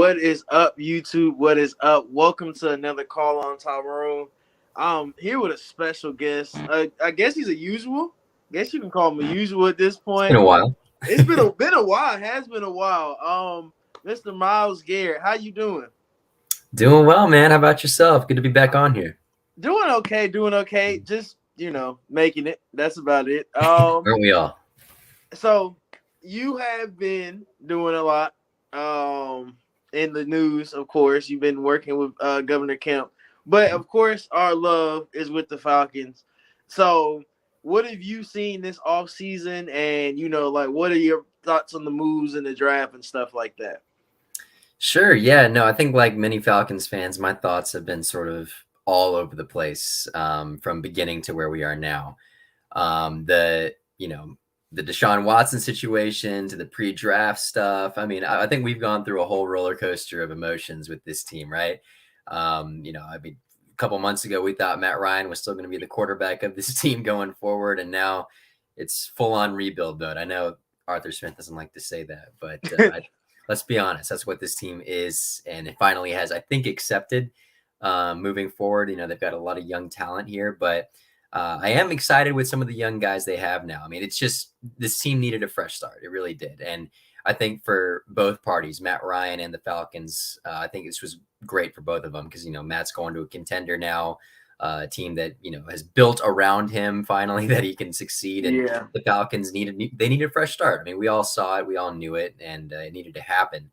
What is up, YouTube? What is up? Welcome to another call on Tyrone. I'm here with a special guest. I guess he's a usual. Guess you can call him a usual at this It's been point. a while. It's been a while. It has been a while. Mr. Miles Garrett, how you doing? Doing well, man. How about yourself? Good to be back on here. Doing okay. Doing okay. Just making it. That's about it. Aren't we all? So you have been doing a lot. In the news, of course, you've been working with Governor Kemp, but of course, our love is with the Falcons. So, what have you seen this off season, and what are your thoughts on the moves in the draft and stuff like that? Sure. Yeah. No, I think like many Falcons fans, my thoughts have been sort of all over the place from beginning to where we are now. The the Deshaun Watson situation to the pre-draft stuff. I mean, I think we've gone through a whole roller coaster of emotions with this team, right? A couple months ago, we thought Matt Ryan was still going to be the quarterback of this team going forward, and now it's full-on rebuild mode. I know Arthur Smith doesn't like to say that, but let's be honest, that's what this team is, and it finally has, I think, accepted moving forward. They've got a lot of young talent here, but I am excited with some of the young guys they have now. I mean, it's just this team needed a fresh start. It really did. And I think for both parties, Matt Ryan and the Falcons, I think this was great for both of them because, Matt's going to a contender now, a team that, has built around him finally that he can succeed. And Yeah. the Falcons needed a fresh start. I mean, we all saw it. We all knew it, and it needed to happen.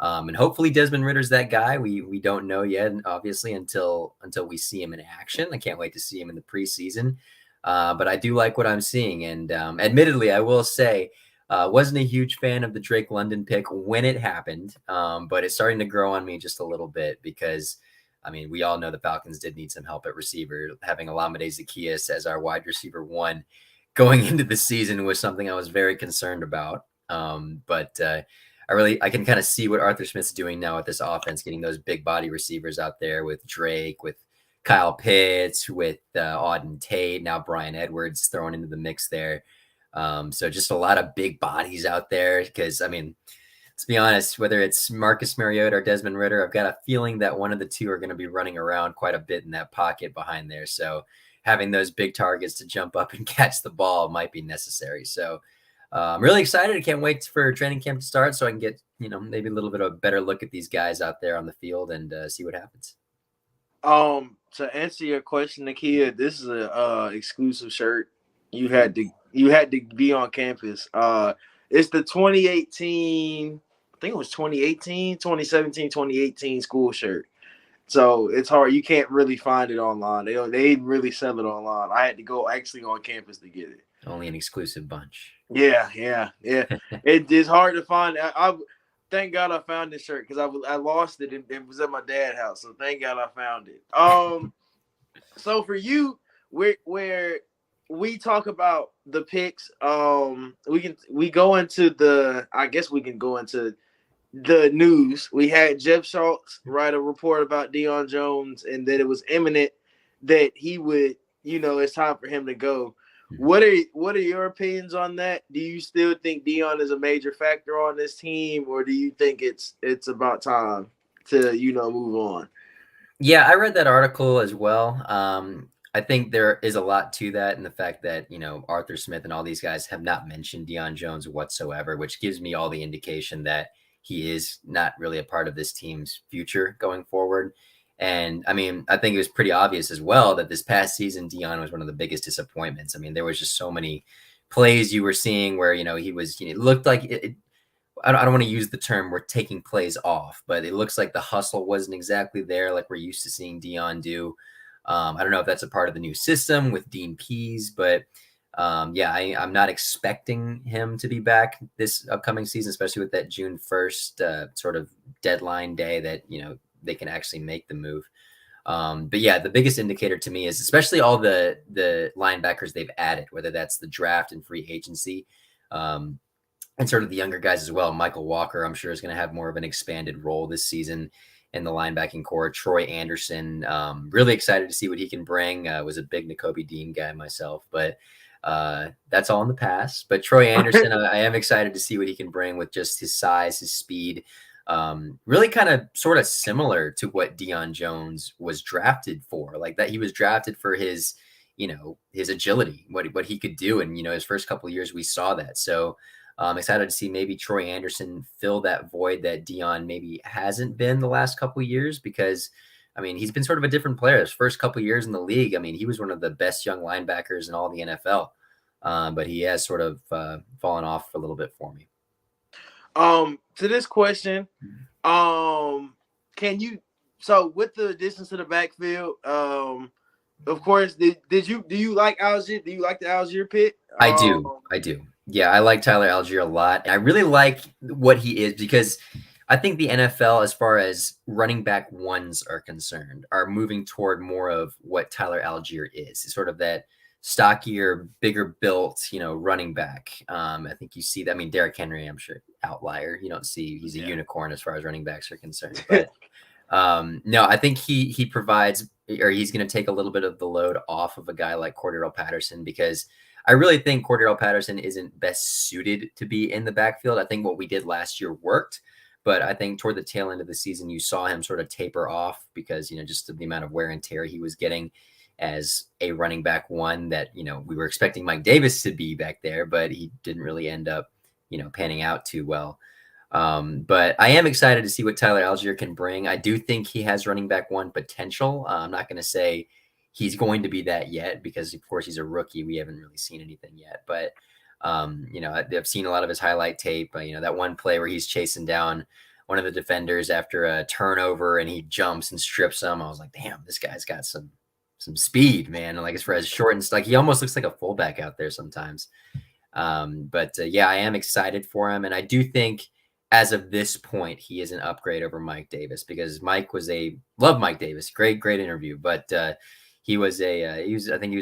And hopefully Desmond Ritter's that guy. We don't know yet, obviously, until we see him in action. I can't wait to see him in the preseason. But I do like what I'm seeing. And admittedly, I will say, wasn't a huge fan of the Drake London pick when it happened, but it's starting to grow on me just a little bit because, I mean, we all know the Falcons did need some help at receiver. Having Olamide Zaccheaus as our wide receiver one going into the season was something I was very concerned about. But I can kind of see what Arthur Smith's doing now with this offense, getting those big body receivers out there with Drake, with Kyle Pitts, with Auden Tate, now Brian Edwards thrown into the mix there. So just a lot of big bodies out there because, I mean, let's be honest, whether it's Marcus Mariota or Desmond Ridder, I've got a feeling that one of the two are going to be running around quite a bit in that pocket behind there. So having those big targets to jump up and catch the ball might be necessary. So I'm really excited. I can't wait for training camp to start so I can get, maybe a little bit of a better look at these guys out there on the field and see what happens. To answer your question, Nakia, this is a exclusive shirt. You had to be on campus. It's the 2018, I think it was 2018, 2017, 2018 school shirt. So it's hard. You can't really find it online. They didn't really sell it online. I had to go actually on campus to get it. Only an exclusive bunch. Yeah. It is hard to find. I thank God I found this shirt because I lost it and it was at my dad's house. So thank God I found it. So for you, where we talk about the picks, we go into the news. We had Jeff Schultz write a report about Deion Jones and that it was imminent that he would, it's time for him to go. What are your opinions on that? Do you still think Deion is a major factor on this team, or do you think it's about time to move on? Yeah, I read that article as well. I think there is a lot to that, and the fact that Arthur Smith and all these guys have not mentioned Deion Jones whatsoever, which gives me all the indication that he is not really a part of this team's future going forward. And I mean, I think it was pretty obvious as well that this past season, Deion was one of the biggest disappointments. I mean, there was just so many plays you were seeing where, he was, it looked like it. I don't want to use the term we're taking plays off, but it looks like the hustle wasn't exactly there like we're used to seeing Deion do. I don't know if that's a part of the new system with Dean Pease, but I'm not expecting him to be back this upcoming season, especially with that June 1st sort of deadline day that, they can actually make the move. But yeah, the biggest indicator to me is especially all the linebackers they've added, whether that's the draft and free agency, and sort of the younger guys as well. Michael Walker, I'm sure, is going to have more of an expanded role this season in the linebacking core. Troy Anderson, really excited to see what he can bring. Was a big Nakobe Dean guy myself, but that's all in the past. But Troy Anderson, I am excited to see what he can bring with just his size, his speed. Really kind of sort of similar to what Deion Jones was drafted for. Like that he was drafted for his, his agility, what he could do. And, his first couple of years, we saw that. So I'm excited to see maybe Troy Anderson fill that void that Deion maybe hasn't been the last couple of years, because he's been sort of a different player. His first couple of years in the league, he was one of the best young linebackers in all the NFL. But he has sort of fallen off a little bit for me. To this question, can you, so with the additions to the backfield, of course, do you like Algier? Do you like the Algier pick? I do. Yeah, I like Tyler Algier a lot. And I really like what he is, because I think the NFL, as far as running back ones are concerned, are moving toward more of what Tyler Algier is. It's sort of that stockier, bigger built, running back. I think you see that. Derrick Henry, I'm sure, outlier. You don't see, he's a unicorn as far as running backs are concerned. But no, I think he provides, or he's going to take a little bit of the load off of a guy like Cordarrelle Patterson, because I really think Cordarrelle Patterson isn't best suited to be in the backfield. I think what we did last year worked, but I think toward the tail end of the season, you saw him sort of taper off because, just the amount of wear and tear he was getting as a running back one that, we were expecting Mike Davis to be back there, but he didn't really end up, panning out too well. But I am excited to see what Tyler Algier can bring. I do think he has running back one potential. I'm not going to say he's going to be that yet, because of course he's a rookie. We haven't really seen anything yet, but I've seen a lot of his highlight tape. That one play where he's chasing down one of the defenders after a turnover and he jumps and strips him. I was like, damn, this guy's got some speed, man. And like, as far as short and like, he almost looks like a fullback out there sometimes. But yeah, I am excited for him. And I do think as of this point, he is an upgrade over Mike Davis, because Mike was love Mike Davis. Great interview. But I think he was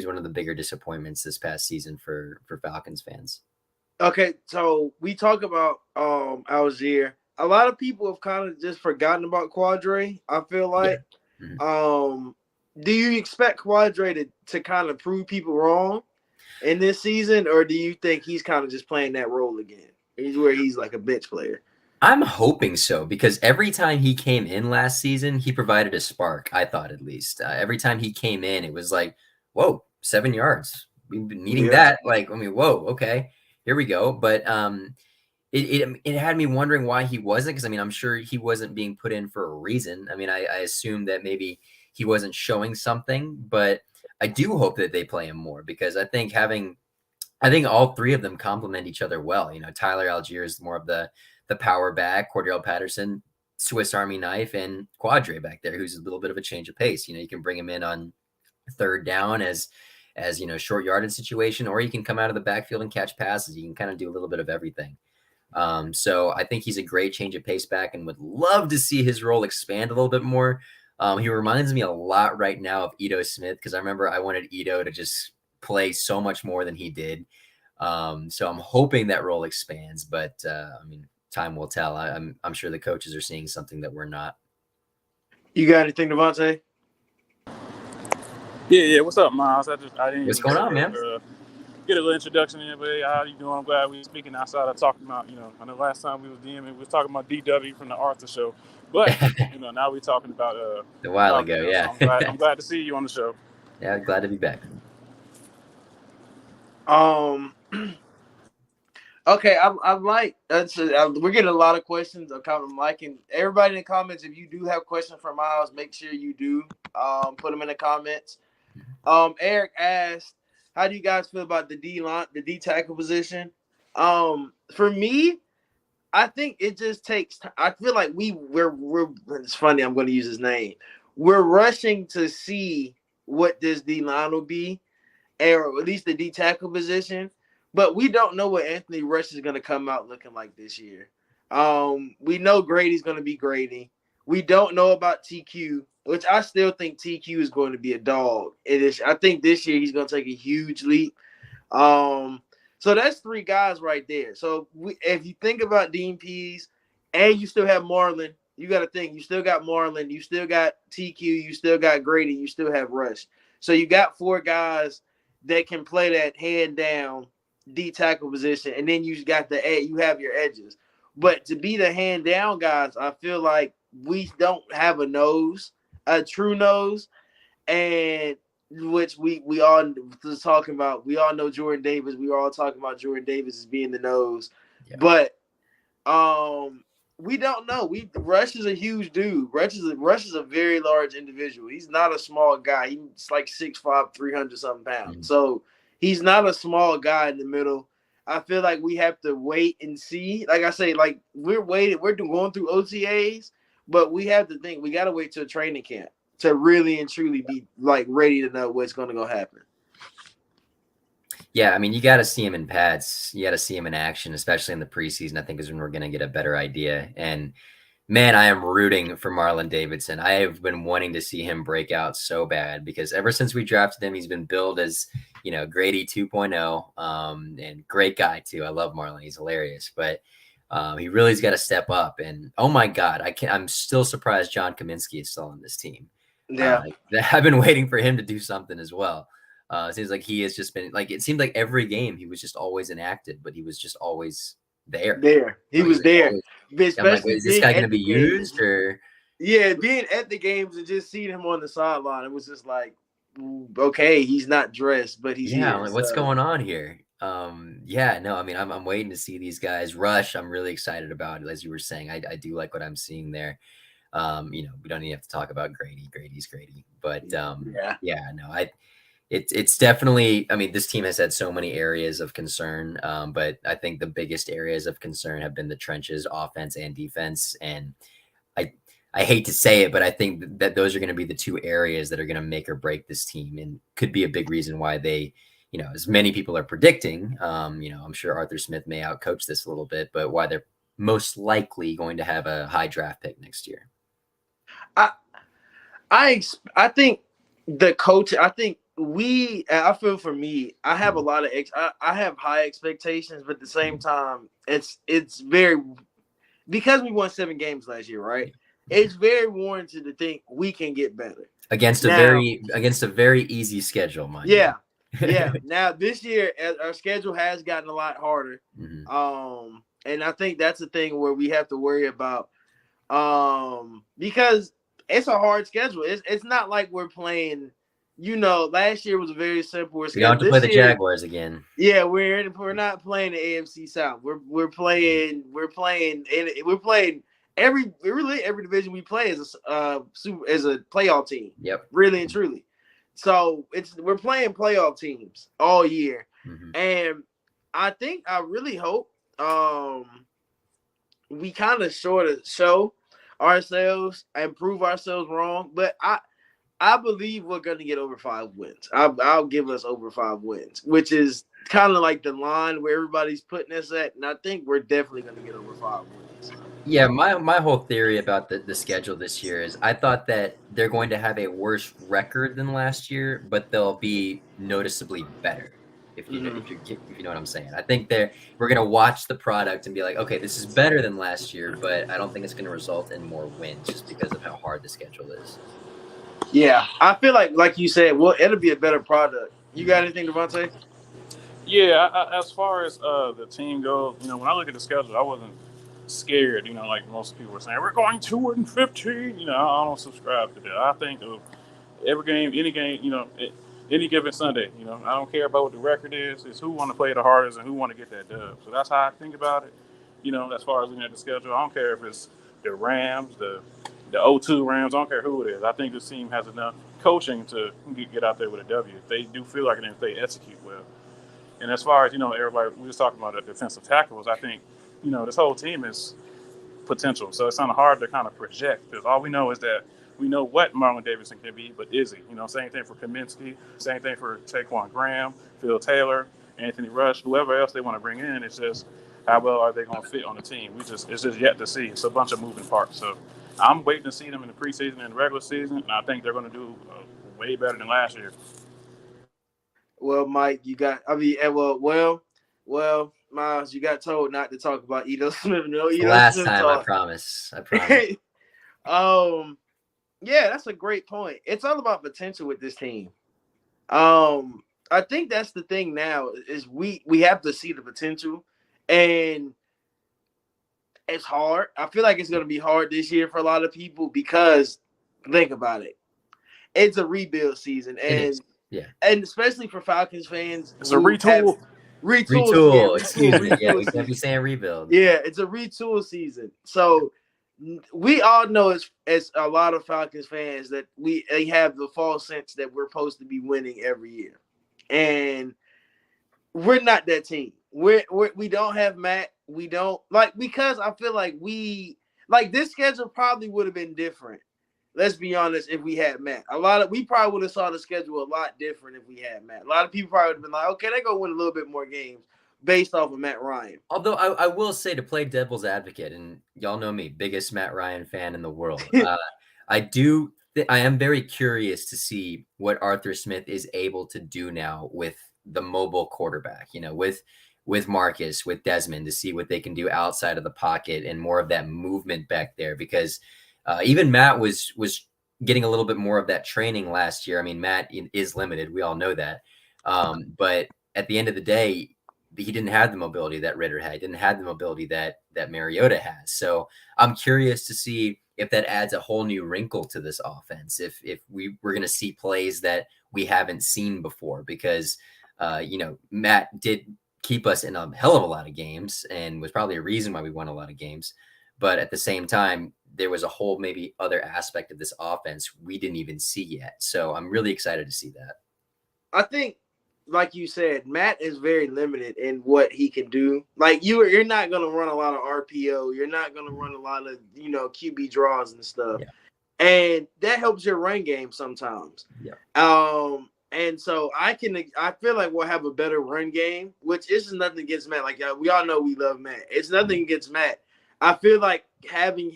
one of the bigger disappointments this past season for Falcons fans. Okay. So we talk about Algier. A lot of people have kind of just forgotten about Quadre, I feel like. Yeah. Mm-hmm. Do you expect Quadre to kind of prove people wrong in this season, or do you think he's kind of just playing that role again? Where he's like a bench player? I'm hoping so, because every time he came in last season, he provided a spark, I thought, at least. Every time he came in, it was like, whoa, 7 yards. We've been needing that. Like, whoa, okay, here we go. But it had me wondering why he wasn't, because, I'm sure he wasn't being put in for a reason. I assumed that maybe he wasn't showing something, but I do hope that they play him more, because I think all three of them complement each other well. Tyler Algier is more of the power back, Cordarrelle Patterson, Swiss Army knife, and Quadre back there, who's a little bit of a change of pace. You can bring him in on third down as short yardage situation, or you can come out of the backfield and catch passes. You can kind of do a little bit of everything. So I think he's a great change of pace back, and would love to see his role expand a little bit more. He reminds me a lot right now of Ito Smith, because I remember I wanted Ito to just play so much more than he did. So I'm hoping that role expands, but time will tell. I'm sure the coaches are seeing something that we're not. You got anything, Devontae? Yeah. What's up, Miles? I didn't. What's going on, man? Get a little introduction in, but hey, how you doing? I'm glad we were speaking outside of talking about, I know last time we was DMing, we was talking about DW from the Arthur show, but now we're talking about a while ago, yeah. So I'm glad to see you on the show. Yeah, glad to be back. Okay, I'm like, we're getting a lot of questions. I'm liking everybody in the comments. If you do have questions for Miles, make sure you do put them in the comments. Eric asked, how do you guys feel about the D tackle position? For me, I think it just takes. I feel like we're. It's funny. I'm going to use his name. We're rushing to see what this D line will be, or at least the D tackle position. But we don't know what Anthony Rush is going to come out looking like this year. We know Grady's going to be Grady. We don't know about TQ, which I still think TQ is going to be a dog. I think this year he's going to take a huge leap. So that's three guys right there. So if you think about Dean Pease, and you still have Marlon, you got to think you still got Marlon, you still got TQ, you still got Grady, you still have Rush. So you got four guys that can play that hand down D tackle position, and then you have your edges. But to be the hand down guys, I feel like we don't have a true nose, and which we all was talking about. We all know Jordan Davis. We were all talking about Jordan Davis as being the nose, Yeah. but we don't know. Rush is a huge dude. Rush is a very large individual. He's not a small guy. He's like 6'5", 300 something pounds. Mm-hmm. So he's not a small guy in the middle. I feel like we have to wait and see. Like I say, like we're waiting. We're going through OTAs, but we have to think. We got to wait till training camp to really and truly be like ready to know what's going to go happen. Yeah, I mean, you got to see him in pads. You got to see him in action, especially in the preseason, I think is when we're going to get a better idea. And man, I am rooting for Marlon Davidson. I have been wanting to see him break out so bad because ever since we drafted him, he's been billed as, Grady 2.0, and great guy too. I love Marlon. He's hilarious, but he really's got to step up. And oh my God, I'm still surprised John Kaminsky is still on this team. Yeah. I've been waiting for him to do something as well. It seems like he has just been like, it seemed like every game he was just always inactive, but he was just always there. He was there. I'm like, is this guy going to be used or? Yeah, being at the games and just seeing him on the sideline, it was just like, okay, he's not dressed, but he's here. Like, what's going on here? I'm waiting to see these guys. Rush, I'm really excited about it. As you were saying, I do like what I'm seeing there. We don't even have to talk about Grady. Grady's Grady, but it's definitely, I mean, this team has had so many areas of concern, but I think the biggest areas of concern have been the trenches, offense and defense. And I hate to say it, but I think that those are going to be the two areas that are going to make or break this team and could be a big reason why they, as many people are predicting, I'm sure Arthur Smith may outcoach this a little bit, but why they're most likely going to have a high draft pick next year. I think the coach, I feel for me, I have a lot of I have high expectations, but at the same time, it's very, because we won 7 games last year, right? It's very warranted to think we can get better against a very easy schedule, mind you. Yeah. Now this year, our schedule has gotten a lot harder, and I think that's the thing where we have to worry about, because it's a hard schedule. It's not like we're playing. Last year was a very simple schedule. We don't have to play the Jaguars again. Yeah, we're not playing the AFC South. We're playing every division we play as a playoff team. Yep. Really and truly. So we're playing playoff teams all year. And I really hope we kind of sort of show ourselves and prove ourselves wrong. But I believe we're going to get over 5 wins. I'll give us over 5 wins, which is kind of like the line where everybody's putting us at. And I think we're definitely going to get over 5 wins. Yeah, my whole theory about the schedule this year is I thought that they're going to have a worse record than last year, but they'll be noticeably better. If you know what I'm saying. I think we're going to watch the product and be like, okay, this is better than last year, but I don't think it's going to result in more wins just because of how hard the schedule is. Yeah, I feel like you said, well, it'll be a better product. You got anything, Devontae? Yeah, as far as the team goes, when I look at the schedule, I wasn't scared, like most people were saying, we're going 2-15. I don't subscribe to that. I think of every game, any game, any given Sunday, I don't care about what the record is. It's who want to play the hardest and who want to get that dub. So that's how I think about it. As far as looking at the schedule, I don't care if it's the Rams, the 0-2 Rams. I don't care who it is. I think this team has enough coaching to get out there with a W. If they do feel like it and if they execute well. And as far as, everybody, we was talking about the defensive tackles, I think, this whole team is potential. So it's kind of hard to kind of project because all we know is that we know what Marlon Davidson can be, but is he? Same thing for Kaminsky, same thing for Taquan Graham, Phil Taylor, Anthony Rush, whoever else they want to bring in. It's just how well are they going to fit on the team? It's just yet to see. It's a bunch of moving parts. So I'm waiting to see them in the preseason and the regular season, and I think they're going to do way better than last year. Well, Mike, Miles, you got told not to talk about Edo Smith. Last time, I promise. Yeah, that's a great point. It's all about potential with this team. I think that's the thing now is we have to see the potential, and it's hard. I feel like it's going to be hard this year for a lot of people because think about it. It's a rebuild season, It and is. Yeah. and especially for Falcons fans It's a who have retool. Retool. Excuse me. Yeah, retool we can't be season. saying rebuild. Yeah, it's a retool season. So we all know as a lot of Falcons fans that they have the false sense that we're supposed to be winning every year, and we're not that team. We don't have Matt. We don't because I feel like this schedule probably would have been different. Let's be honest. If we had Matt, we probably would have saw the schedule a lot different if we had Matt. A lot of people probably would have been like, okay, they're gonna win a little bit more games based off of Matt Ryan. Although I will say, to play devil's advocate, and y'all know me, biggest Matt Ryan fan in the world. I am very curious to see what Arthur Smith is able to do now with the mobile quarterback, with Marcus, with Desmond, to see what they can do outside of the pocket and more of that movement back there. Because even Matt was getting a little bit more of that training last year. I mean, Matt is limited. We all know that. But at the end of the day, he didn't have the mobility that Ritter had. He didn't have the mobility that Mariota has. So I'm curious to see if that adds a whole new wrinkle to this offense. If we're going to see plays that we haven't seen before, because Matt did keep us in a hell of a lot of games and was probably a reason why we won a lot of games. But at the same time, there was a whole maybe other aspect of this offense we didn't even see yet. So I'm really excited to see that. I think, like you said, Matt is very limited in what he can do. Like you're not going to run a lot of RPO. You're not going to run a lot of, QB draws and stuff. Yeah. And that helps your run game sometimes. Yeah. And so I feel like we'll have a better run game, which isn't nothing against Matt. Like we all know we love Matt. It's nothing against Matt. I feel like having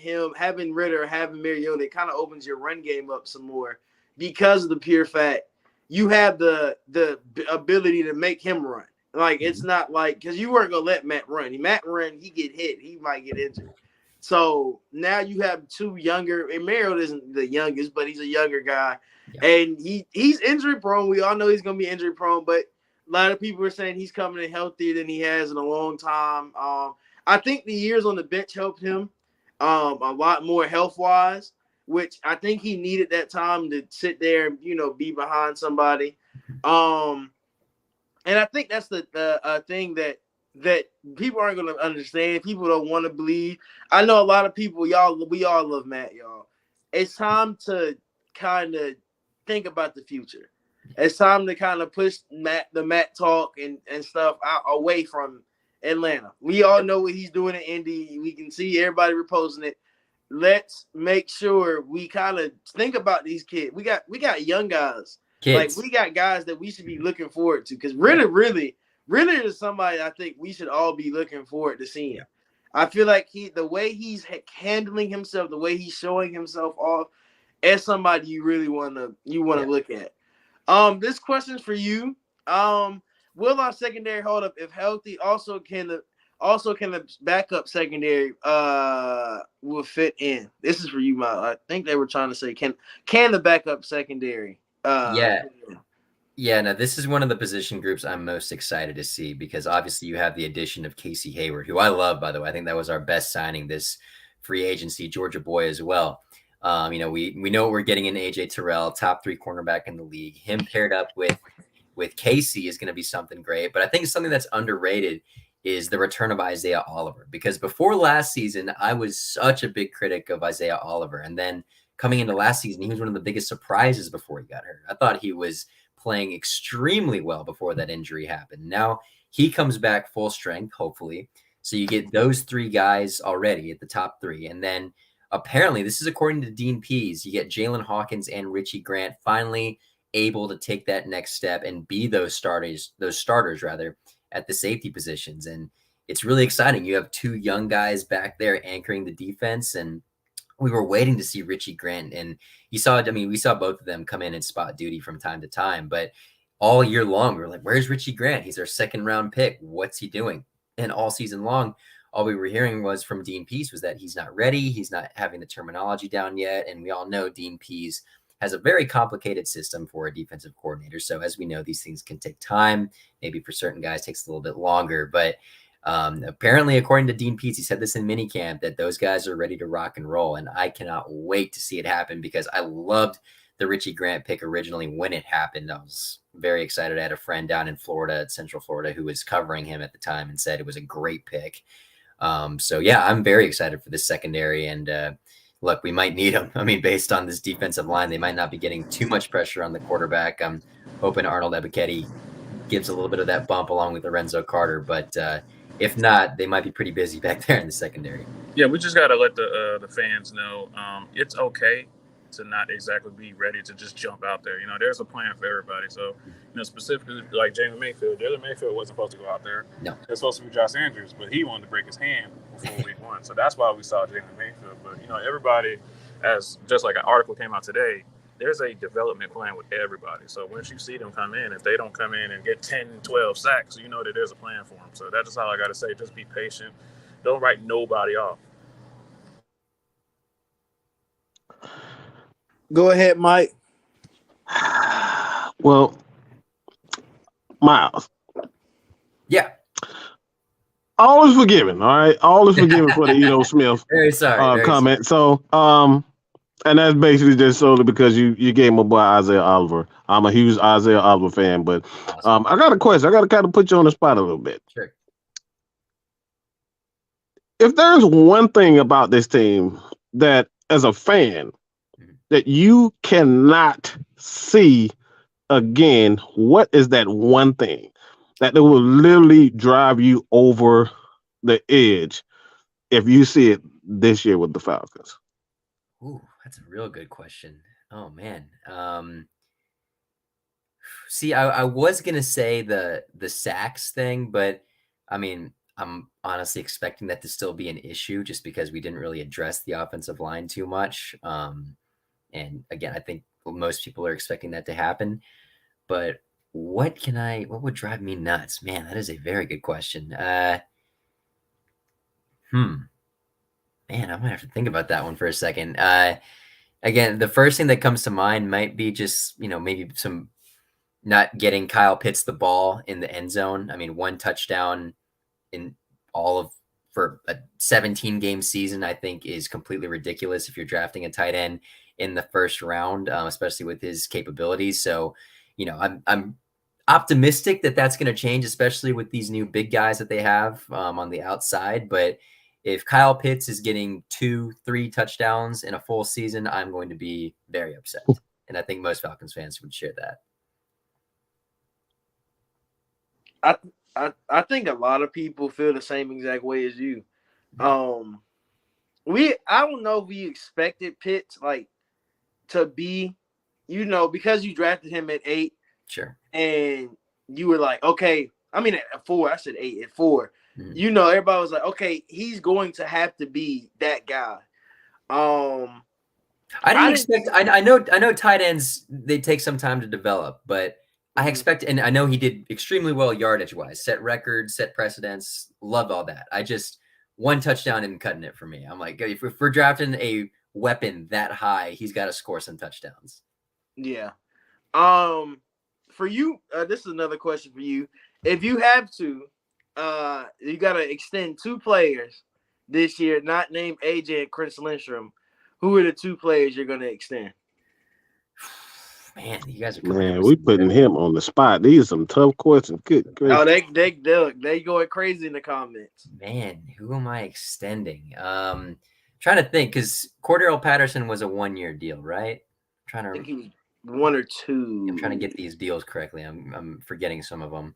Ritter, having Mariota, it kind of opens your run game up some more because of the pure fact you have the ability to make him run. Like it's not like, because you weren't gonna let Matt run. Matt run, he get hit, he might get injured. So now you have two younger, and Mariota isn't the youngest, but he's a younger guy. Yeah. And he's injury prone. We all know he's gonna be injury prone, but a lot of people are saying he's coming in healthier than he has in a long time. I think the years on the bench helped him a lot more health wise, which I think he needed that time to sit there and, be behind somebody. And I think that's the thing that people aren't going to understand. People don't want to believe. I know a lot of people, we all love Matt, y'all. It's time to kind of think about the future. It's time to kind of push the Matt talk and stuff away from Atlanta. We all know what he's doing in Indy. We can see everybody reposting it. Let's make sure we kind of think about these kids. We got young guys. Kids. Like we got guys that we should be looking forward to, because really is somebody I think we should all be looking forward to seeing. Yeah. I feel like the way he's handling himself, the way he's showing himself off, as somebody you really want to look at. This question's for you. Will our secondary hold up if healthy? Also, can the backup secondary will fit in? This is for you, Miles. I think they were trying to say, can the backup secondary? No, this is one of the position groups I'm most excited to see, because obviously you have the addition of Casey Hayward, who I love, by the way. I think that was our best signing this free agency, Georgia boy as well. We know what we're getting in AJ Terrell, top 3 cornerback in the league. Him paired up with Casey is going to be something great. But I think something that's underrated is the return of Isaiah Oliver, because before last season, I was such a big critic of Isaiah Oliver. And then coming into last season, he was one of the biggest surprises before he got hurt. I thought he was playing extremely well before that injury happened. Now he comes back full strength, hopefully. So you get those 3 guys already at the top 3. And then apparently, this is according to Dean Pease, you get Jalen Hawkins and Richie Grant finally able to take that next step and be those starters at the safety positions. And it's really exciting. You have 2 young guys back there anchoring the defense, and we were waiting to see Richie Grant. And we saw both of them come in and spot duty from time to time, but all year long, we were like, where's Richie Grant? He's our 2nd round pick. What's he doing? And all season long, all we were hearing was from Dean Pease was that he's not ready. He's not having the terminology down yet. And we all know Dean Pease has a very complicated system for a defensive coordinator. So as we know, these things can take time. Maybe for certain guys, it takes a little bit longer. But Apparently, according to Dean Peets, he said this in minicamp, that those guys are ready to rock and roll. And I cannot wait to see it happen because I loved the Richie Grant pick originally when it happened. I was very excited. I had a friend down in Florida, Central Florida, who was covering him at the time and said it was a great pick. So yeah, I'm very excited for this secondary. And look, we might need them. I mean, based on this defensive line, they might not be getting too much pressure on the quarterback. I'm hoping Arnold Ebiketie gives a little bit of that bump along with Lorenzo Carter, but if not, they might be pretty busy back there in the secondary. Yeah, we just got to let the fans know it's okay to not exactly be ready to just jump out there. There's a plan for everybody. So, specifically like James Mayfield, Jalen Mayfield wasn't supposed to go out there. No. It was supposed to be Josh Andrews, but he wanted to break his hand before week 1. So that's why we saw Jalen Mayfield. But, everybody, as just like an article came out today, there's a development plan with everybody. So once you see them come in, if they don't come in and get 10, 12 sacks, you know that there's a plan for them. So that's just all I got to say. Just be patient. Don't write nobody off. Go ahead, Mike. Well, Miles. Yeah. All is forgiven, all right? All is forgiven for the Edo Smith Very sorry. comment. Sorry. So, and that's basically just solely because you gave my boy Isaiah Oliver. I'm a huge Isaiah Oliver fan, but Awesome. I got a question. I got to kind of put you on the spot a little bit. Sure. If there's one thing about this team that, as a fan, that you cannot see again, what is that one thing that will literally drive you over the edge if you see it this year with the Falcons? Ooh, that's a real good question. Oh man. See, I was gonna say the sacks thing, but I mean, I'm honestly expecting that to still be an issue just because we didn't really address the offensive line too much. And again, I think most people are expecting that to happen. But what would drive me nuts? Man, that is a very good question. Man, I might have to think about that one for a second. Again, the first thing that comes to mind might be just, maybe some not getting Kyle Pitts the ball in the end zone. I mean, 1 touchdown in for a 17-game season, I think is completely ridiculous if you're drafting a tight end in the first round, especially with his capabilities. So, I'm optimistic that that's going to change, especially with these new big guys that they have on the outside. But if Kyle Pitts is getting 2-3 touchdowns in a full season, I'm going to be very upset. And I think most Falcons fans would share that. I think a lot of people feel the same exact way as you. I don't know if we expected Pitts to be, because you drafted him at 8. Sure. And you were like, okay, I mean at 4, I said 8 at 4. Mm-hmm. Everybody was like, okay, he's going to have to be that guy. I didn't expect. I know tight ends, they take some time to develop, but I expect, and I know he did extremely well yardage wise, set records, set precedents, loved all that. I just 1 touchdown isn't cutting it for me. I'm like, if we're drafting a weapon that high, he's got to score some touchdowns. Yeah. For you, this is another question for you. If you have to, you got to extend 2 players this year, not named AJ and Chris Lindstrom. Who are the 2 players you're going to extend? Man, you guys are we putting him on the spot. These are some tough questions. Good. Oh, they going crazy in the comments. Man, who am I extending? Trying to think, because Cordero Patterson was a 1-year deal, right? I think he was 1 or 2. I'm trying to get these deals correctly. I'm forgetting some of them.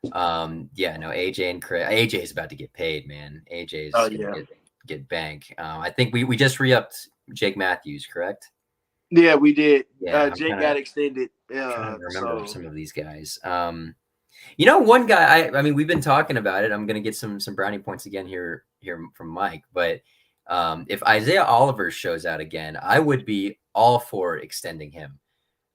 AJ and Chris. AJ is about to get paid, man. AJ is get bank. I think we just re-upped Jake Matthews, correct? Yeah, we did. Yeah, Jake got extended. I remember some of these guys. One guy. I mean, we've been talking about it. I'm gonna get some brownie points again here from Mike. But if Isaiah Oliver shows out again, I would be all for extending him.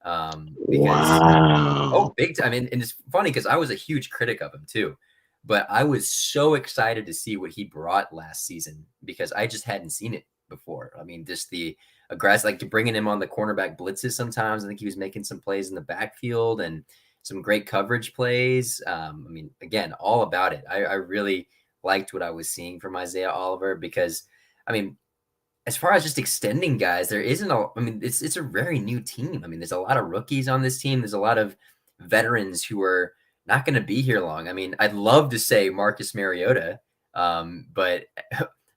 Because big time. And it's funny because I was a huge critic of him too, but I was so excited to see what he brought last season because I just hadn't seen it before. I mean, just the aggressive, like bringing him on the cornerback blitzes sometimes. I think he was making some plays in the backfield and some great coverage plays. I mean, again, all about it. I really liked what I was seeing from Isaiah Oliver because, I mean, as far as just extending guys, there isn't a. I mean, it's a very new team. I mean, there's a lot of rookies on this team. There's a lot of veterans who are not going to be here long. I mean, I'd love to say Marcus Mariota, but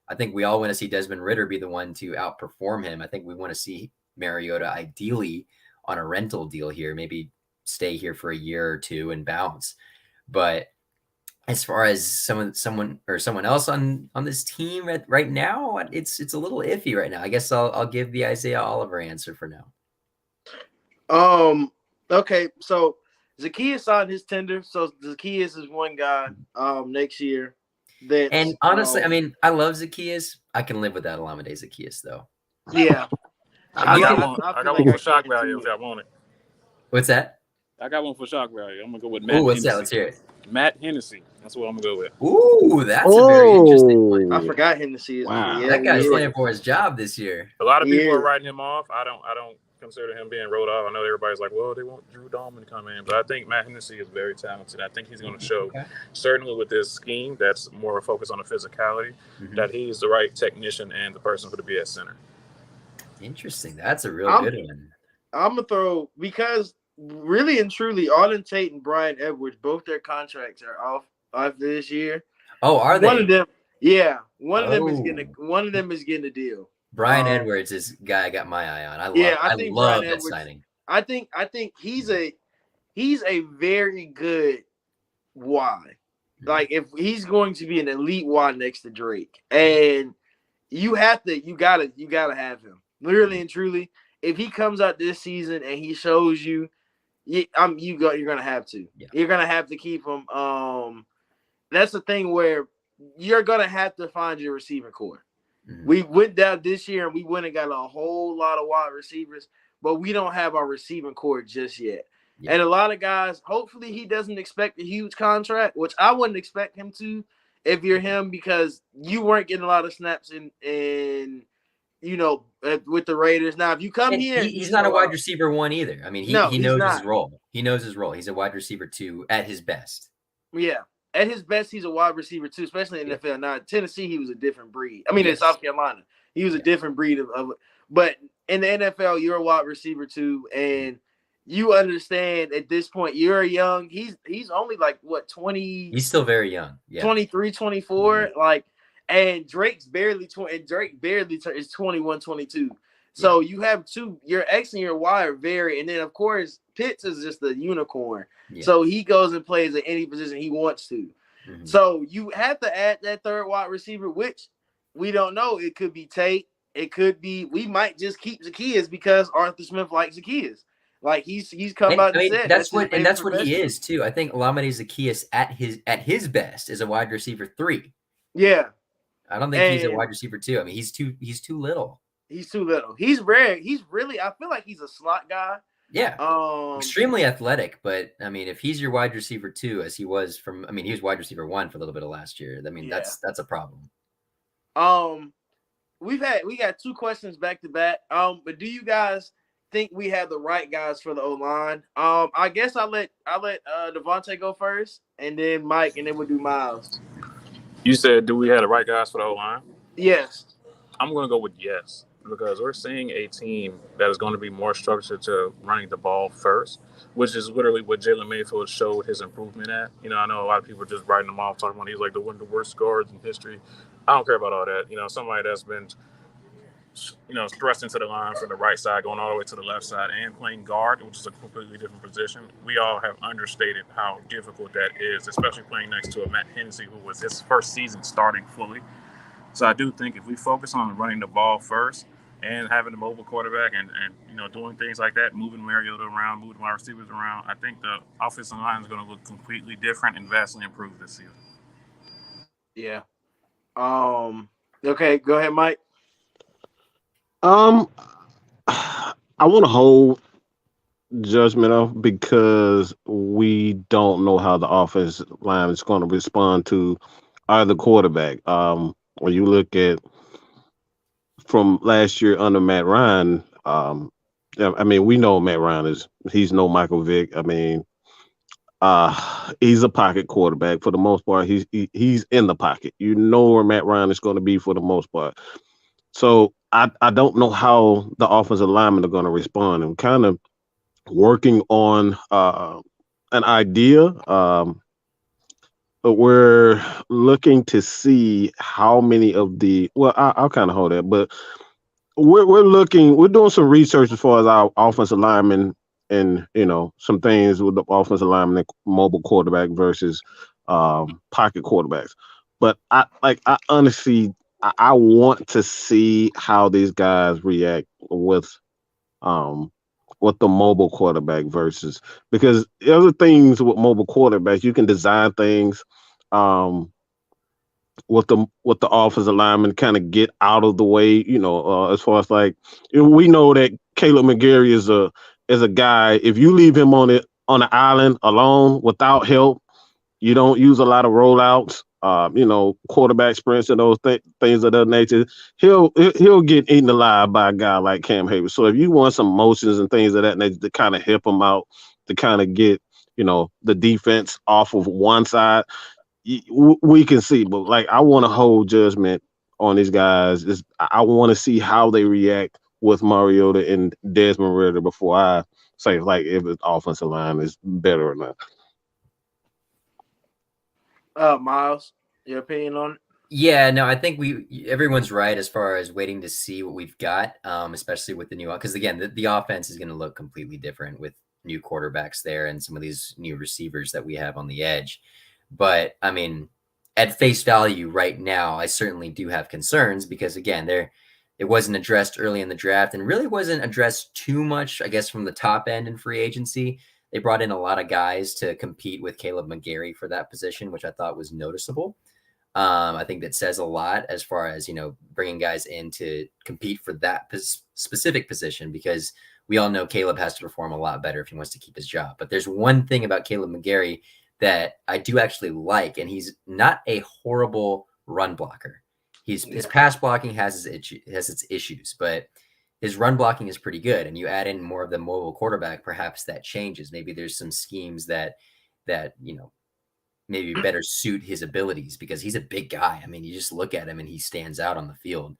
I think we all want to see Desmond Ridder be the one to outperform him. I think we want to see Mariota ideally on a rental deal here, maybe stay here for a year or two and bounce. But as far as someone else on this team right now, it's a little iffy right now. I guess I'll give the Isaiah Oliver answer for now. Okay, so Zacchaeus signed his tender, so Zacchaeus is one guy next year. And honestly, I mean, I love Zacchaeus. I can live without Olamide Zacchaeus, though. Yeah, I got one for shock value if y'all want it. What's that? I got one for shock value. I'm gonna go with Matt. What's Hennessy. that? Let's hear it. Matt Hennessy. That's what I'm gonna go with. Ooh, that's a very interesting one. I forgot Hennessy. Wow. Yeah, That guy's playing for his job this year. A lot of people are writing him off. I don't consider him being wrote off. I know everybody's like, well, they want Drew Dalman to come in, but I think Matt Hennessy is very talented. I think he's going to show, certainly with this scheme that's more focused on the physicality, that he's the right technician and the person for to be at center. Interesting. That's a real good one. I'm gonna throw because really and truly, Arden Tate and Brian Edwards, both their contracts are off this year. Oh, are they? One of them, yeah. One of them is getting a deal. Brian Edwards is a guy I got my eye on. I love that signing. I think he's a very good Y. Like if he's going to be an elite Y next to Drake, and you gotta have him. Literally and truly, if he comes out this season and he shows you, you're gonna have to. Yeah. You're gonna have to keep him. That's the thing where you're gonna have to find your receiving core. We went down this year and we went and got a whole lot of wide receivers, but we don't have our receiving core just yet. Yeah. And a lot of guys, hopefully he doesn't expect a huge contract, which I wouldn't expect him to if you're him, because you weren't getting a lot of snaps in with the Raiders. Now, if you come here, he's not a wide receiver one either. I mean, he knows his role. He knows his role. He's a wide receiver two at his best. Yeah. At his best, he's a wide receiver too, especially in the NFL. Now, Tennessee, he was a different breed. I mean, in South Carolina, he was a different breed of. But in the NFL, you're a wide receiver too, and you understand at this point you're young. He's only like what 20. He's still very young. Yeah, 23, 24. Like, and Drake's barely 20. And Drake barely is 21, 22. So you have your X and your Y are very, and then of course Pitts is just a unicorn. Yeah. So he goes and plays at any position he wants to. So you have to add that third wide receiver, which we don't know. It could be Tate. It could be we might just keep Zacchaeus because Arthur Smith likes Zacchaeus. Like he's come out and said that's what he is too. I think Olamide Zacchaeus at his best is a wide receiver 3. Yeah. I don't think he's a wide receiver 2. I mean, he's too little. He's too little. He's rare. He's really, I feel like he's a slot guy. Yeah. Extremely athletic, but I mean, if he's your wide receiver 2, as he was he was wide receiver 1 for a little bit of last year. I mean, that's a problem. We got 2 questions back to back. But do you guys think we have the right guys for the O-line? I guess I'll let Devontae go first, and then Mike, and then we'll do Miles. You said, do we have the right guys for the O-line? Yes. I'm going to go with yes, because we're seeing a team that is going to be more structured to running the ball first, which is literally what Jalen Mayfield showed his improvement at. You know, I know a lot of people are just writing him off, talking about he's like one of the worst guards in history. I don't care about all that. You know, somebody that's been, thrust into the line from the right side, going all the way to the left side, and playing guard, which is a completely different position. We all have understated how difficult that is, especially playing next to a Matt Hennessy, who was his first season starting fully. So I do think if we focus on running the ball first and having a mobile quarterback and doing things like that, moving Mariota around, moving my receivers around, I think the offensive line is going to look completely different and vastly improved this season. Yeah. Okay, go ahead, Mike. I want to hold judgment off because we don't know how the offensive line is going to respond to either quarterback. When you look at from last year under Matt Ryan, I mean, we know Matt Ryan he's no Michael Vick. I mean, He's a pocket quarterback for the most part. He's in the pocket. You know where Matt Ryan is going to be for the most part. So I don't know how the offensive linemen are going to respond. I'm kind of working on an idea. But we're looking to see how many of the I'll kind of hold that, but we're doing some research as far as our offensive linemen and some things with the offensive lineman and mobile quarterback versus pocket quarterbacks. But I honestly I want to see how these guys react um with the mobile quarterback versus, because the other things with mobile quarterbacks you can design things um with the offensive lineman kind of get out of the way, as far as like, we know that Caleb McGarry is a guy. If you leave him on the island alone without help, you don't use a lot of rollouts, quarterback sprints and those things of that nature. He'll get eaten alive by a guy like Cam Hayward. So if you want some motions and things of that nature to kind of help him out, to kind of get the defense off of one side, we can see. But like, I want to hold judgment on these guys. I want to see how they react with Mariota and Desmond Ritter before I say like if his offensive line is better or not. Miles, your opinion on it? Yeah, no, I think everyone's right as far as waiting to see what we've got, especially with the new, because again, the offense is going to look completely different with new quarterbacks there and some of these new receivers that we have on the edge. But I mean, at face value right now, I certainly do have concerns because again, it wasn't addressed early in the draft and really wasn't addressed too much, I guess, from the top end in free agency. They brought in a lot of guys to compete with Caleb McGarry for that position, which I thought was noticeable. I think that says a lot as far as, bringing guys in to compete for that specific position, because we all know Caleb has to perform a lot better if he wants to keep his job. But there's one thing about Caleb McGarry that I do actually like, and he's not a horrible run blocker. His pass blocking has its issues, but his run blocking is pretty good. And you add in more of the mobile quarterback, perhaps that changes. Maybe there's some schemes that maybe better suit his abilities, because he's a big guy. I mean, you just look at him and he stands out on the field.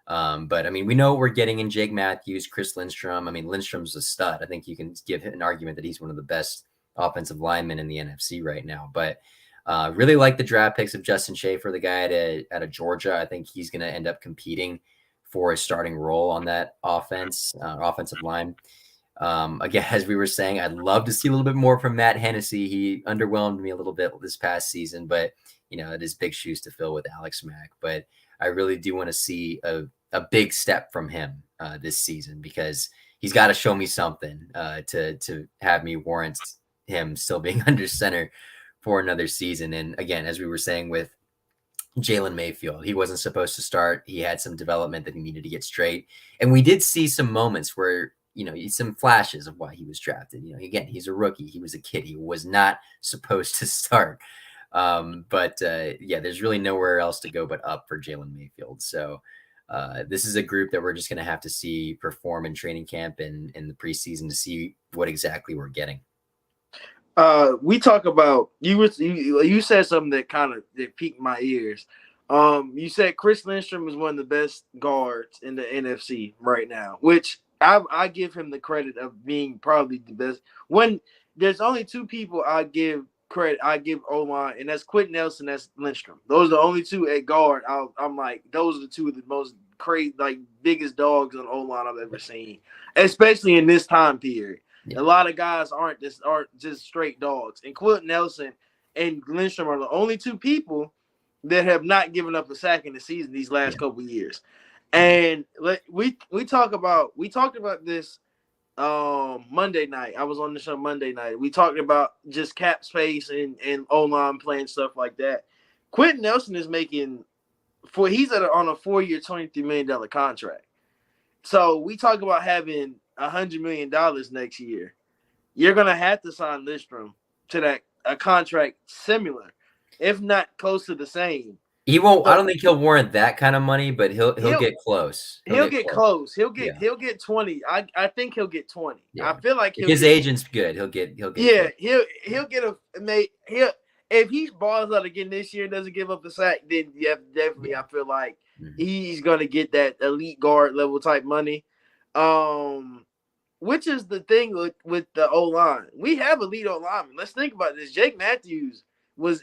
But I mean, we know what we're getting in Jake Matthews, Chris Lindstrom. I mean, Lindstrom's a stud. I think you can give an argument that he's one of the best offensive linemen in the NFC right now. But really like the draft picks of Justin Schaefer, the guy out of Georgia. I think he's going to end up competing for a starting role on that offensive line. Again, as we were saying, I'd love to see a little bit more from Matt Hennessy. He underwhelmed me a little bit this past season, but it is big shoes to fill with Alex Mack. But I really do want to see a big step from him this season, because he's got to show me something to have me warrant him still being under center for another season. And again, as we were saying with Jalen Mayfield, he wasn't supposed to start. He had some development that he needed to get straight. And we did see some moments where some flashes of why he was drafted. Again, he's a rookie. He was a kid. He was not supposed to start. But there's really nowhere else to go but up for Jalen Mayfield. So this is a group that we're just going to have to see perform in training camp and in the preseason to see what exactly we're getting. We talk about you said something that piqued my ears. You said Chris Lindstrom is one of the best guards in the NFC right now, which I give him the credit of being probably the best. When there's only two people I give credit, I give O-line, and that's Quentin Nelson, that's Lindstrom. Those are the only two at guard. I'm like, those are the two of the most crazy, like, biggest dogs on O-line I've ever seen, especially in this time period. Yeah. A lot of guys aren't just straight dogs, and Quentin Nelson and Lindstrom are the only two people that have not given up a sack in the season these last couple of years. And we talked about this Monday night. I was on the show Monday night. We talked about just cap space and O-line playing stuff like that. Quentin Nelson is making he's on a 4-year, $23 million contract. So we talk about having $100 million next year. You're gonna have to sign Lindstrom to a contract similar, if not close to the same. He won't. So I don't think he'll warrant that kind of money, but he'll get close. He'll get close. He'll Yeah. get 20. I think he'll get 20. Yeah. I feel like if his agent's good, he'll get yeah, close. he'll get a mate. He'll if he balls out again this year and doesn't give up the sack, then yeah, definitely I feel like he's gonna get that elite guard level type money. Which is the thing with the O line. We have elite O linemen. Let's think about this. Jake Matthews was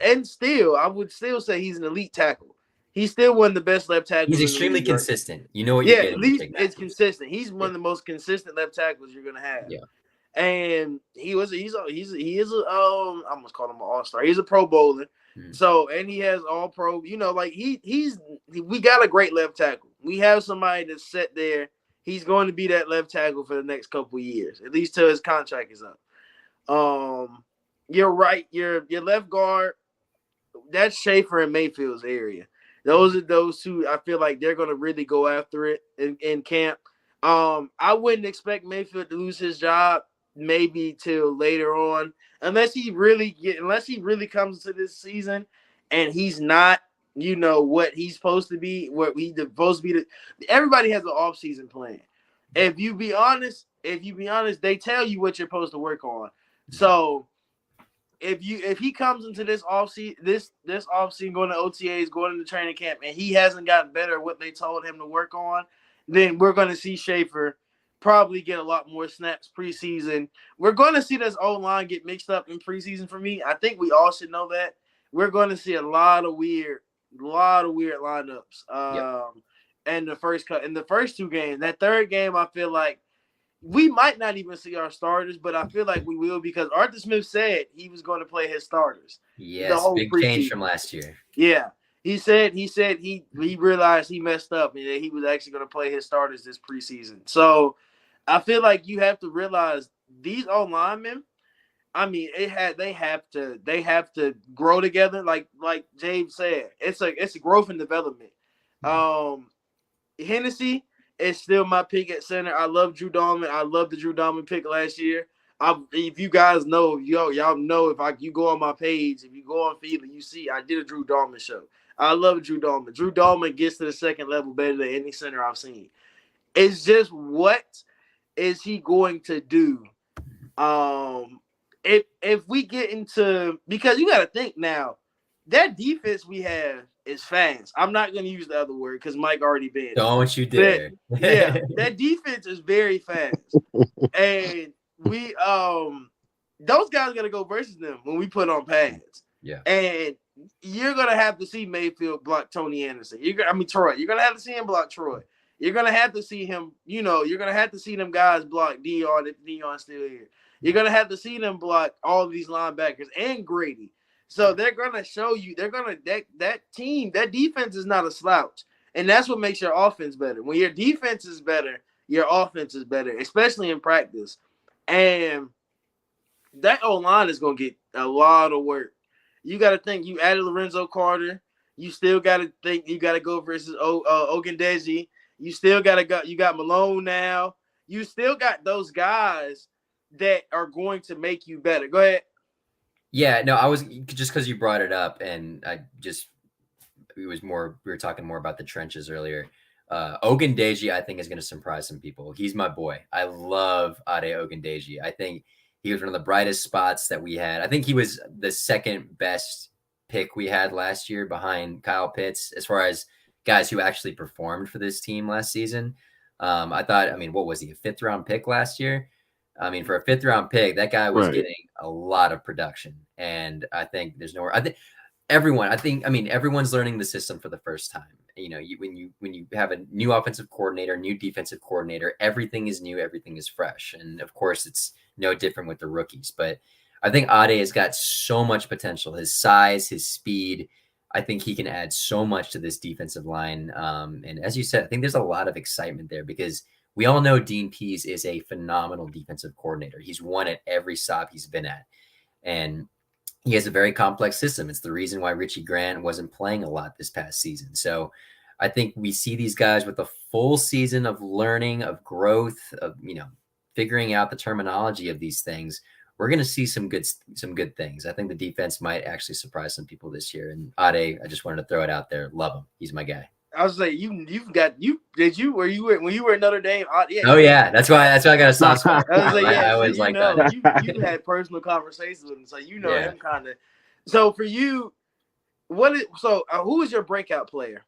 and still I would still say he's an elite tackle. He's still one of the best left tackles. He's extremely consistent. You know what you're getting. At least it's consistent. He's one of the most consistent left tackles you're gonna have. Yeah. And he is I almost called him an all-star. He's a Pro Bowler. So and he has all pro, like we got a great left tackle. We have somebody that's set there. He's going to be that left tackle for the next couple of years, at least till his contract is up. You're right. Your left guard, that's Schaefer and Mayfield's area. Those are those two. I feel like they're going to really go after it in camp. I wouldn't expect Mayfield to lose his job maybe till later on, unless he really comes to this season and he's not, what he's supposed to be, what he's supposed to be. Everybody has an off-season plan. If you be honest, they tell you what you're supposed to work on. So if he comes into this offseason, this offseason, going to OTAs, going into training camp, and he hasn't gotten better at what they told him to work on, then we're going to see Schaefer probably get a lot more snaps preseason. We're going to see this O-line get mixed up in preseason for me. I think we all should know that. We're going to see a lot of weird lineups. And the first two games. That third game, I feel like we might not even see our starters, but I feel like we will, because Arthur Smith said he was going to play his starters. Yes, big change from last year. Yeah. He said he realized he messed up and that he was actually going to play his starters this preseason. So I feel like you have to realize these O linemen, I mean, they have to grow together. Like James said, it's a growth and development. Hennessy is still my pick at center. I love Drew Dalman. I love the Drew Dalman pick last year. If you guys know, y'all know, you go on my page, if you go on Feedly, you see I did a Drew Dalman show. I love Drew Dalman. Drew Dalman gets to the second level better than any center I've seen. It's just, what is he going to do? If we get into, because you got to think now, that defense we have is fast. I'm not going to use the other word because Mike already banned. Don't you dare. That defense is very fast. And we those guys got to go versus them when we put on pads. Yeah. And you're going to have to see Mayfield block Tony Anderson. Troy. You're going to have to see him block Troy. You're going to have to see him, you're going to have to see them guys block Dion if Dion's still here. You're going to have to see them block all of these linebackers and Grady. So they're going to show you, that defense is not a slouch. And that's what makes your offense better. When your defense is better, your offense is better, especially in practice. And that O-line is going to get a lot of work. You got to think, you added Lorenzo Carter. You still got to think you got to go versus Ogundeji. You still got to go. You got Malone now. You still got those guys that are going to make you better. Go ahead. Yeah, no, I was just because you brought it up, and we were talking more about the trenches earlier. Ogundeji, I think, is going to surprise some people. He's my boy. I love Ade Ogundeji. I think he was one of the brightest spots that we had. I think he was the second best pick we had last year behind Kyle Pitts as far as guys who actually performed for this team last season. I thought, what was he, a 5th round pick last year? For a 5th round pick, that guy was getting a lot of production. And I think everyone's learning the system for the first time. When you have a new offensive coordinator, new defensive coordinator, everything is new, everything is fresh. And of course, it's no different with the rookies. But I think Ade has got so much potential. His size, his speed, I think he can add so much to this defensive line. And as you said, I think there's a lot of excitement there because we all know Dean Pease is a phenomenal defensive coordinator. He's won at every stop he's been at. And he has a very complex system. It's the reason why Richie Grant wasn't playing a lot this past season. So I think we see these guys with a full season of learning, of growth, of, figuring out the terminology of these things we're going to see some good things. I think the defense might actually surprise some people this year. And Ade, I just wanted to throw it out there. Love him. He's my guy. I was like, when you were at Notre Dame? Yeah. Oh yeah, that's why I got a soft spot. I was like, yeah, I so always like that. You had personal conversations with him, so you know him kind of. So for you, who is your breakout player?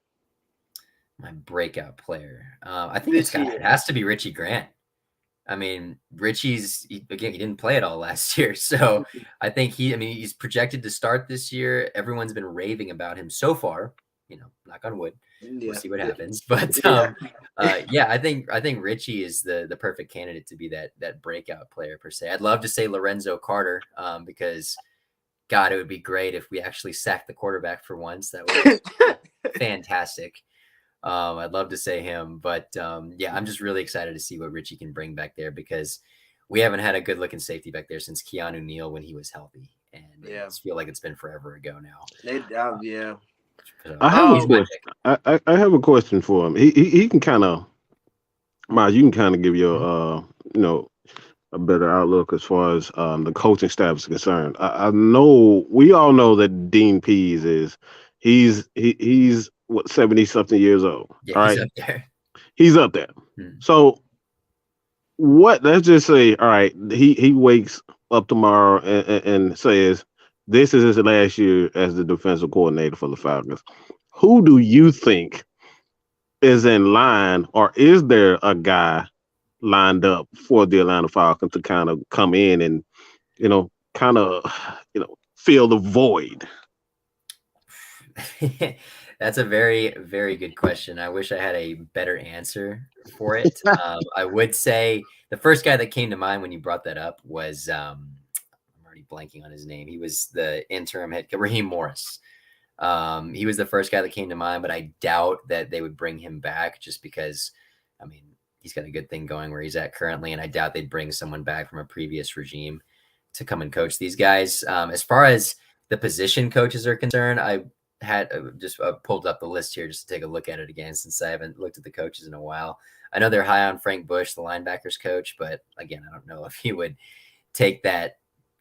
My breakout player, I think it has to be Richie Grant. I mean, Richie's he didn't play at all last year, so I think he's projected to start this year. Everyone's been raving about him so far. Knock on wood. We'll see what happens. But I think Richie is the perfect candidate to be that breakout player per se. I'd love to say Lorenzo Carter, because God, it would be great if we actually sacked the quarterback for once. That would be fantastic. I'd love to say him, but I'm just really excited to see what Richie can bring back there, because we haven't had a good looking safety back there since Keanu Neal when he was healthy, and I just feel like it's been forever ago now. I have a question. I have a question for him. He can kind of, Miles, you can kind of give your a better outlook as far as the coaching staff is concerned. I know we all know that Dean Pease he's what 70-something years old. Yeah, all right? He's up there. So let's just say, all right, he wakes up tomorrow and says this is his last year as the defensive coordinator for the Falcons. Who do you think is in line, or is there a guy lined up for the Atlanta Falcons to kind of come in and, fill the void? That's a very, very good question. I wish I had a better answer for it. I would say the first guy that came to mind when you brought that up was I'm already blanking on his name. He was the interim head coach, Raheem Morris. He was the first guy that came to mind, but I doubt that they would bring him back just because, he's got a good thing going where he's at currently, and I doubt they'd bring someone back from a previous regime to come and coach these guys. As far as the position coaches are concerned, I had just pulled up the list here just to take a look at it again, since I haven't looked at the coaches in a while. I know they're high on Frank Bush, the linebackers coach, but again, I don't know if he would take that,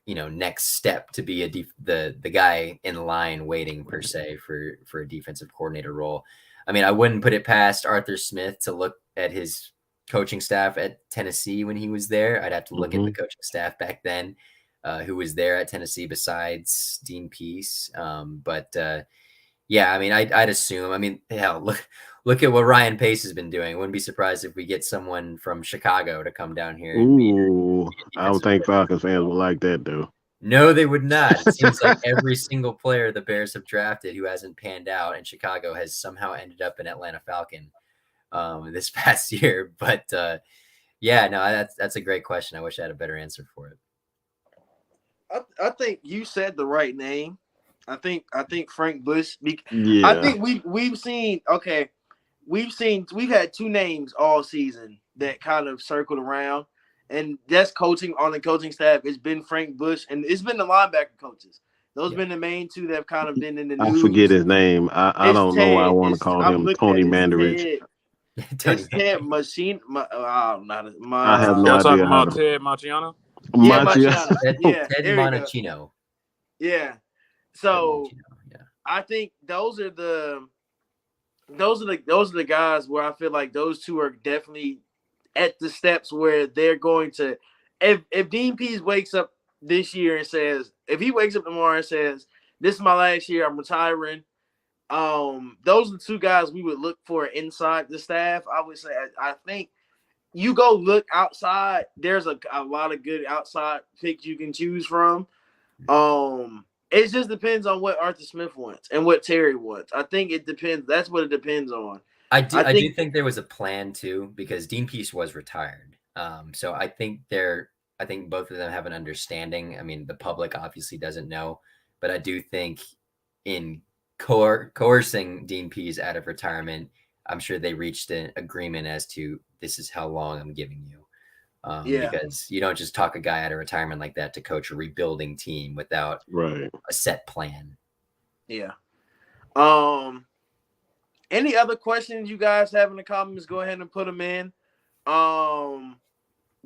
next step to be the guy in line waiting per se for a defensive coordinator role. I wouldn't put it past Arthur Smith to look at his coaching staff at Tennessee when he was there. I'd have to look at the coaching staff back then, who was there at Tennessee besides Dean Pease. I'd assume. Hell, look at what Ryan Pace has been doing. Wouldn't be surprised if we get someone from Chicago to come down here. I don't think Falcons fans would like that, though. No, they would not. It seems like every single player the Bears have drafted who hasn't panned out in Chicago has somehow ended up an Atlanta Falcon this past year. But that's a great question. I wish I had a better answer for it. I think you said the right name. I think Frank Bush. Yeah. I think we've had two names all season that kind of circled around, and that's coaching on the coaching staff. It's been Frank Bush, and it's been the linebacker coaches. Those have been the main two that have kind of been in the news. I forget his name. I don't know why I want to call him Tony Mandarich. It's Ted Machine. I have no Y'all talking idea. about Ted Machiano? Ted Monachino. Yeah. So I think those are the guys where I feel like those two are definitely at the steps where they're going to. If Dean Pease wakes up this year and says, if he wakes up tomorrow and says, "This is my last year, I'm retiring," those are the two guys we would look for inside the staff. I would say I think you go look outside. There's a lot of good outside picks you can choose from. It just depends on what Arthur Smith wants and what Terry wants. I think it depends. That's what it depends on. I do think there was a plan too, because Dean Pease was retired. So I think both of them have an understanding. The public obviously doesn't know, but I do think in coercing Dean Pease out of retirement, I'm sure they reached an agreement as to this is how long I'm giving you. Because you don't just talk a guy out of retirement like that to coach a rebuilding team without a set plan. Yeah. Any other questions you guys have in the comments, go ahead and put them in.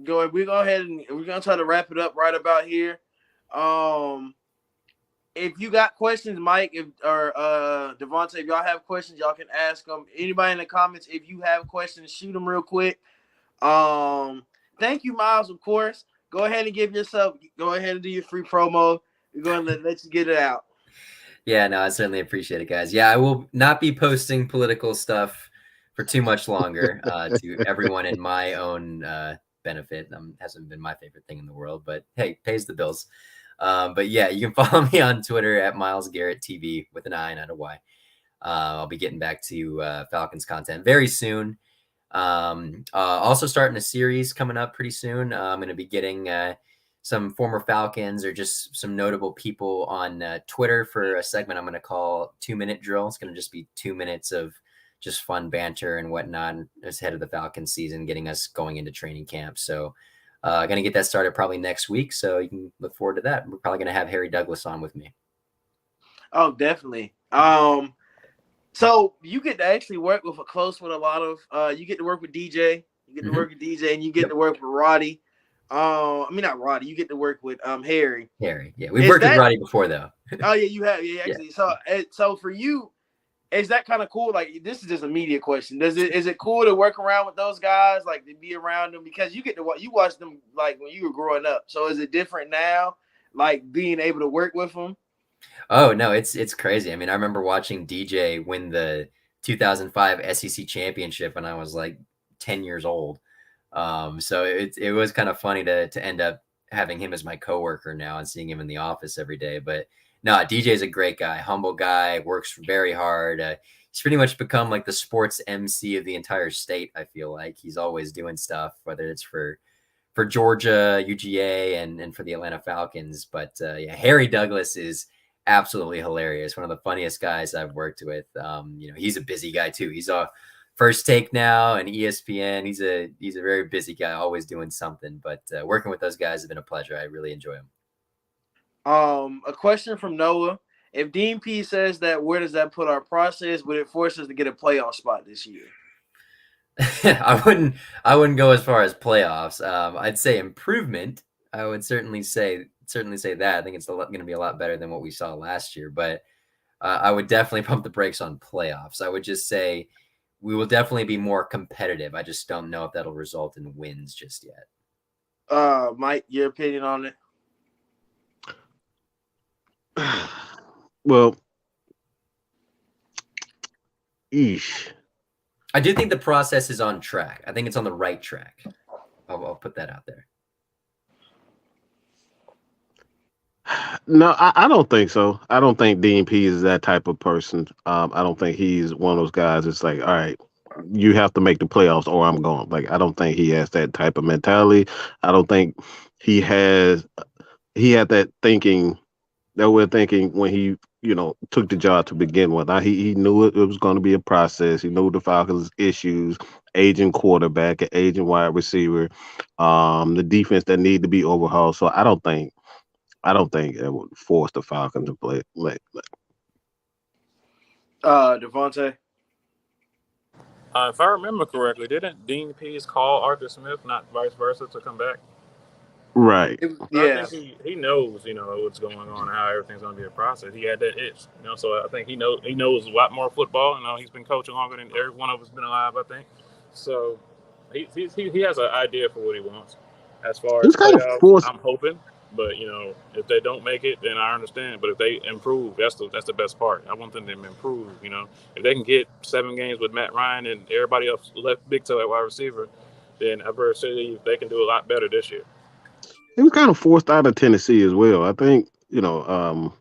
We go ahead and we're gonna try to wrap it up right about here. If you got questions, Mike, or Devontae, if y'all have questions, y'all can ask them. Anybody in the comments, if you have questions, shoot them real quick. Thank you, Miles. Of course, go ahead and go ahead and do your free promo. We're going to let you get it out. Yeah, no, I certainly appreciate it, guys. Yeah, I will not be posting political stuff for too much longer to everyone in my own benefit. Hasn't been my favorite thing in the world, but hey, pays the bills. But yeah, you can follow me on Twitter at Miles Garrett TV with an I, not a Y. I'll be getting back to Falcons content very soon. Also starting a series coming up pretty soon. I'm going to be getting some former Falcons or just some notable people on Twitter for a segment I'm going to call 2-minute drill. It's going to just be 2 minutes of just fun banter and whatnot ahead of the Falcons season, getting us going into training camp. So going to get that started probably next week. So you can look forward to that. We're probably going to have Harry Douglas on with me. Oh, definitely. So you get to actually work with a lot of you get to work with DJ, and you get to work with Roddy. I mean not Roddy, you get to work with Harry. Harry, yeah. We've worked with Roddy before though. Oh yeah, you have, yeah, actually. Yeah. So for you, is that kind of cool? Like, this is just a media question. Is it cool to work around with those guys, like to be around them, because you watch them like when you were growing up. So is it different now, like being able to work with them? Oh no, it's crazy. I mean, I remember watching DJ win the 2005 SEC championship when I was like 10 years old. So it was kind of funny to end up having him as my coworker now and seeing him in the office every day. But no, DJ's a great guy, humble guy, works very hard. He's pretty much become like the sports MC of the entire state. I feel like he's always doing stuff, whether it's for Georgia, UGA, and for the Atlanta Falcons. But yeah, Harry Douglas is absolutely hilarious. One of the funniest guys I've worked with. He's a busy guy too. He's a First Take now and ESPN. He's a very busy guy, always doing something. But working with those guys has been a pleasure. I really enjoy them. A question from Noah. If Dean P says that, where does that put our process? Would it force us to get a playoff spot this year? I wouldn't go as far as playoffs. I'd say improvement. I would certainly say that. I think it's going to be a lot better than what we saw last year. But I would definitely pump the brakes on playoffs. I would just say we will definitely be more competitive. I just don't know if that'll result in wins just yet. Mike, your opinion on it? Well, I do think the process is on track. I think it's on the right track. I'll put that out there. No, I don't think so. I don't think DNP is that type of person. I don't think he's one of those guys. It's like, all right, you have to make the playoffs or I'm going. Like, I don't think he has that type of mentality. I don't think he had that thinking that we're thinking when he, took the job to begin with. He knew it was going to be a process. He knew the Falcons' issues, aging quarterback, an aging wide receiver, the defense that needed to be overhauled. So I don't think it would force the Falcons to play. Devontae? If I remember correctly, didn't Dean Pease call Arthur Smith, not vice versa, to come back? Right. Yeah. I think he knows, what's going on and how everything's going to be a process. He had that itch, so I think he knows a lot more football. He's been coaching longer than every one of us been alive, I think. So he has an idea for what he wants. As far as playoffs, I'm hoping. But, if they don't make it, then I understand. But if they improve, that's the best part. I want them to improve, If they can get 7 games with Matt Ryan and everybody else left big toe at wide receiver, then I better say they can do a lot better this year. He was kind of forced out of Tennessee as well. I think, Vrabel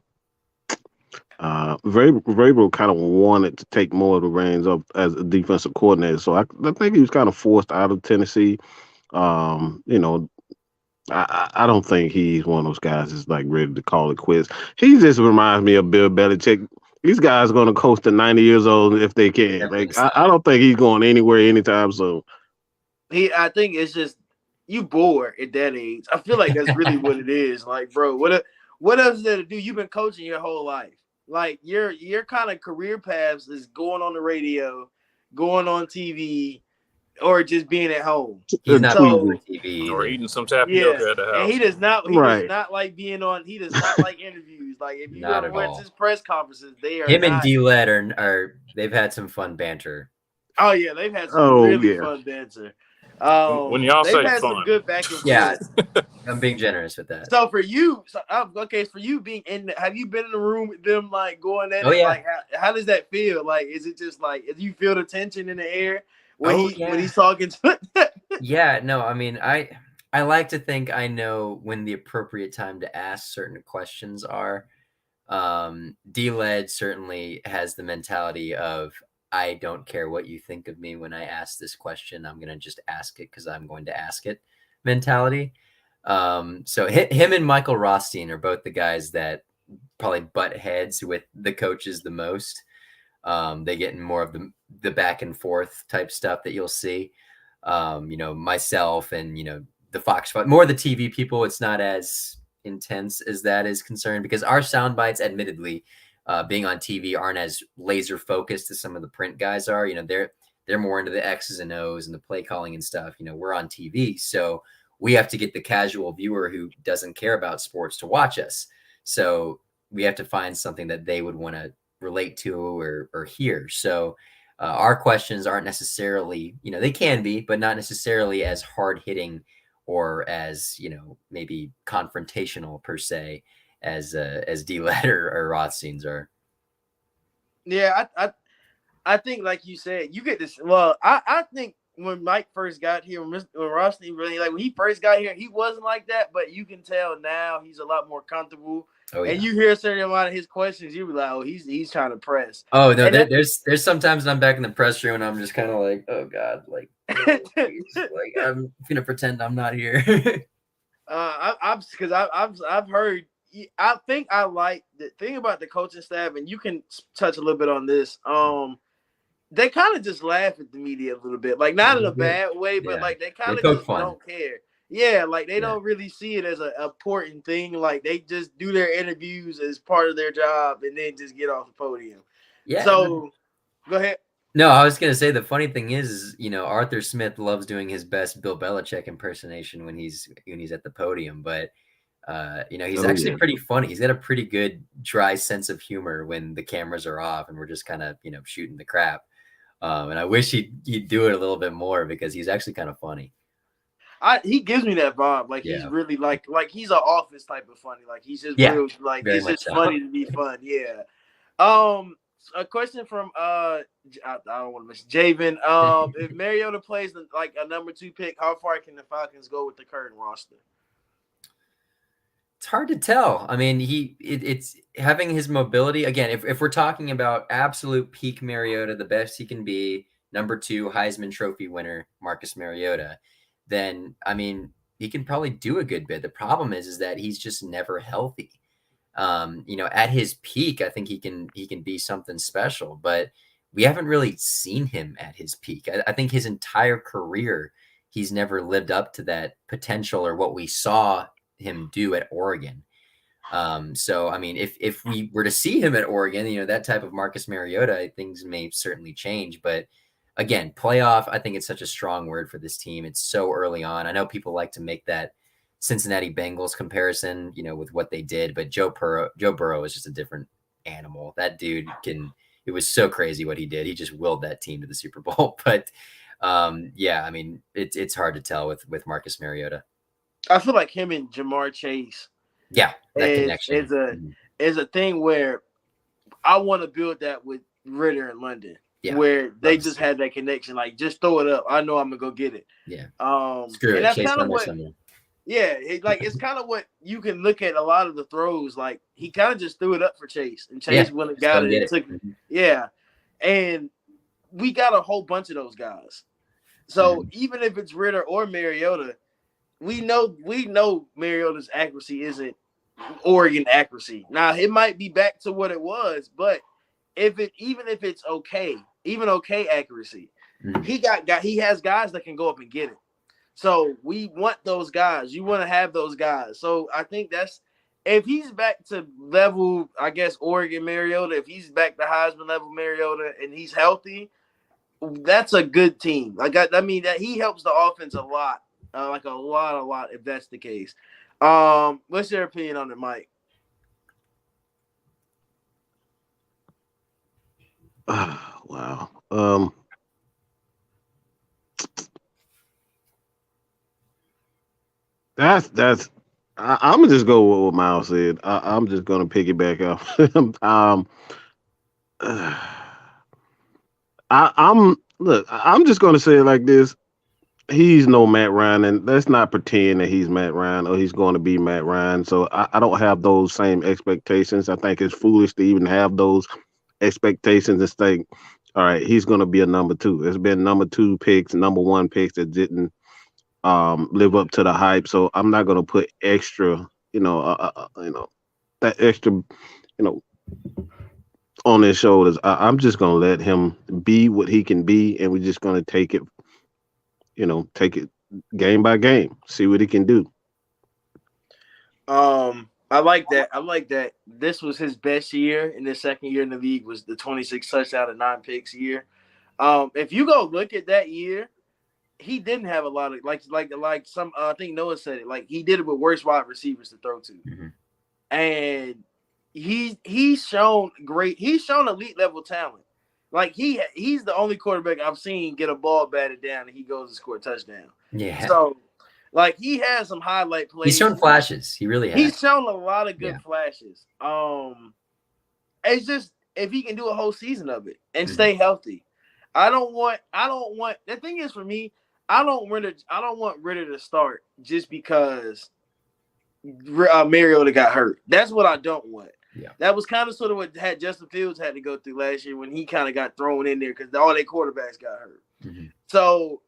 kind of wanted to take more of the reins up as a defensive coordinator. So I think he was kind of forced out of Tennessee. I don't think he's one of those guys that's like ready to call it quits. He just reminds me of Bill Belichick. These guys are going to coast to 90 years old if they can. Like I don't think he's going anywhere anytime soon. I think it's just you bored at that age. I feel like that's really what it is. Like, bro, what else is there to do? You've been coaching your whole life. Like your kind of career paths is going on the radio, going on TV, or just being at home. He's not So- on TV Or either. eating some tapioca at the house. And he does not Right. like being on. He does not like interviews. Like if you Not ever at went all. to his press conferences, they are Him and not. D-Led are they've had some fun banter. Oh yeah, they've had some Oh, really yeah. fun banter. When y'all they've say had fun. some good back and forth. Yeah, I'm being generous with that. So for you, for you being in, have you been in the room with them like going at Oh, it? yeah. Like how does that feel? Like is it just like do you feel the tension in the air when yeah. when he's talking to? Yeah, no, I mean, I like to think I know when the appropriate time to ask certain questions are. D-Led certainly has the mentality of I don't care what you think of me when I ask this question. I'm gonna just ask it because I'm going to ask it mentality. So him and Michael Rothstein are both the guys that probably butt heads with the coaches the most. They get in more of the back and forth type stuff that you'll see. Myself and the Fox, more the TV people, it's not as intense as that is concerned because our sound bites, admittedly, being on TV, aren't as laser focused as some of the print guys are. They're more into the X's and O's and the play calling and stuff. We're on TV, so we have to get the casual viewer who doesn't care about sports to watch us. So we have to find something that they would want to relate to or hear. So our questions aren't necessarily, they can be, but not necessarily as hard hitting or as, maybe confrontational per se as D-Led or Rothstein's are. Yeah, I think like you said, you get this. Well, I think when Mike first got here, when Rothstein really when he first got here, he wasn't like that, but you can tell now he's a lot more comfortable. Oh, yeah. And you hear a certain amount of his questions, you be like, oh, he's trying to press. Oh no, there's sometimes I'm back in the press room and I'm just kind of like, oh God, like I'm gonna pretend I'm not here. I've heard. I think I like the thing about the coaching staff, and you can touch a little bit on this. They kind of just laugh at the media a little bit, like not in a bad way, but like they kind of just don't care. Yeah, like they don't really see it as an important thing. Like they just do their interviews as part of their job and then just get off the podium. Yeah. So go ahead. No, I was going to say the funny thing is, Arthur Smith loves doing his best Bill Belichick impersonation when he's at the podium, but he's actually pretty funny. He's got a pretty good dry sense of humor when the cameras are off and we're just kind of, shooting the crap. And I wish he'd do it a little bit more because he's actually kind of funny. He gives me that vibe. Like he's really like he's an office type of funny. Like he's just real, like it's just funny to be fun. Yeah. A question from I don't want to miss Javen. If Mariota plays like a number 2 pick, how far can the Falcons go with the current roster? It's hard to tell. I mean, it's having his mobility again. If we're talking about absolute peak Mariota, the best he can be, number 2 Heisman Trophy winner Marcus Mariota, then I mean he can probably do a good bit. The problem is that he's just never healthy. At his peak, I think he can be something special, but we haven't really seen him at his peak. I think his entire career, he's never lived up to that potential or what we saw him do at Oregon. So, I mean, if we were to see him at Oregon, that type of Marcus Mariota, things may certainly change, but again, playoff, I think it's such a strong word for this team. It's so early on. I know people like to make that Cincinnati Bengals comparison, with what they did, but Joe Burrow is just a different animal. That dude it was so crazy what he did. He just willed that team to the Super Bowl. But yeah, I mean, it's hard to tell with Marcus Mariota. I feel like him and Jamar Chase. Yeah, that connection is a thing where I want to build that with Ritter and London. Yeah, where they just had that connection, like just throw it up. I know I'm gonna go get it. Yeah. Screw it. That's kind of what. Yeah, it's kind of what you can look at a lot of the throws. Like he kind of just threw it up for Chase, and Chase went and got it. And we got a whole bunch of those guys. So even if it's Ritter or Mariota, we know Mariota's accuracy isn't Oregon accuracy. Now it might be back to what it was, but even if it's okay accuracy, he has guys that can go up and get it. So we want those guys. You want to have those guys. So I think if he's back to level, I guess, Oregon Mariota, if he's back to Heisman level Mariota and he's healthy, that's a good team. Like I mean that he helps the offense a lot, like a lot. If that's the case, what's your opinion on it, Mike? Wow. That's. I'm gonna just go with what Miles said. I'm just gonna piggyback off. I'm look. I'm just gonna say it like this. He's no Matt Ryan, and let's not pretend that he's Matt Ryan or he's going to be Matt Ryan. So I don't have those same expectations. I think it's foolish to even have those expectations and think, all right, he's going to be a number two. There's been number two picks, number one picks that didn't live up to the hype. So I'm not going to put extra, that extra, on his shoulders. I'm just going to let him be what he can be, and we're just going to take it game by game, see what he can do. I like that. I like that. This was his best year in his second year in the league. Was the 26 touchdown and 9 picks year. If you go look at that year, he didn't have a lot of like some. I think Noah said it. Like he did it with worse wide receivers to throw to, and he's shown great. He's shown elite level talent. Like he's the only quarterback I've seen get a ball batted down and he goes to score a touchdown. Yeah. So, like he has some highlight plays. He's shown flashes. He really has. He's shown a lot of good flashes. It's just if he can do a whole season of it and stay healthy. I don't want. The thing is for me, I don't want Ritter to start just because Mariota got hurt. That's what I don't want. Yeah. That was kind of sort of what Justin Fields had to go through last year when he kind of got thrown in there because all their quarterbacks got hurt. So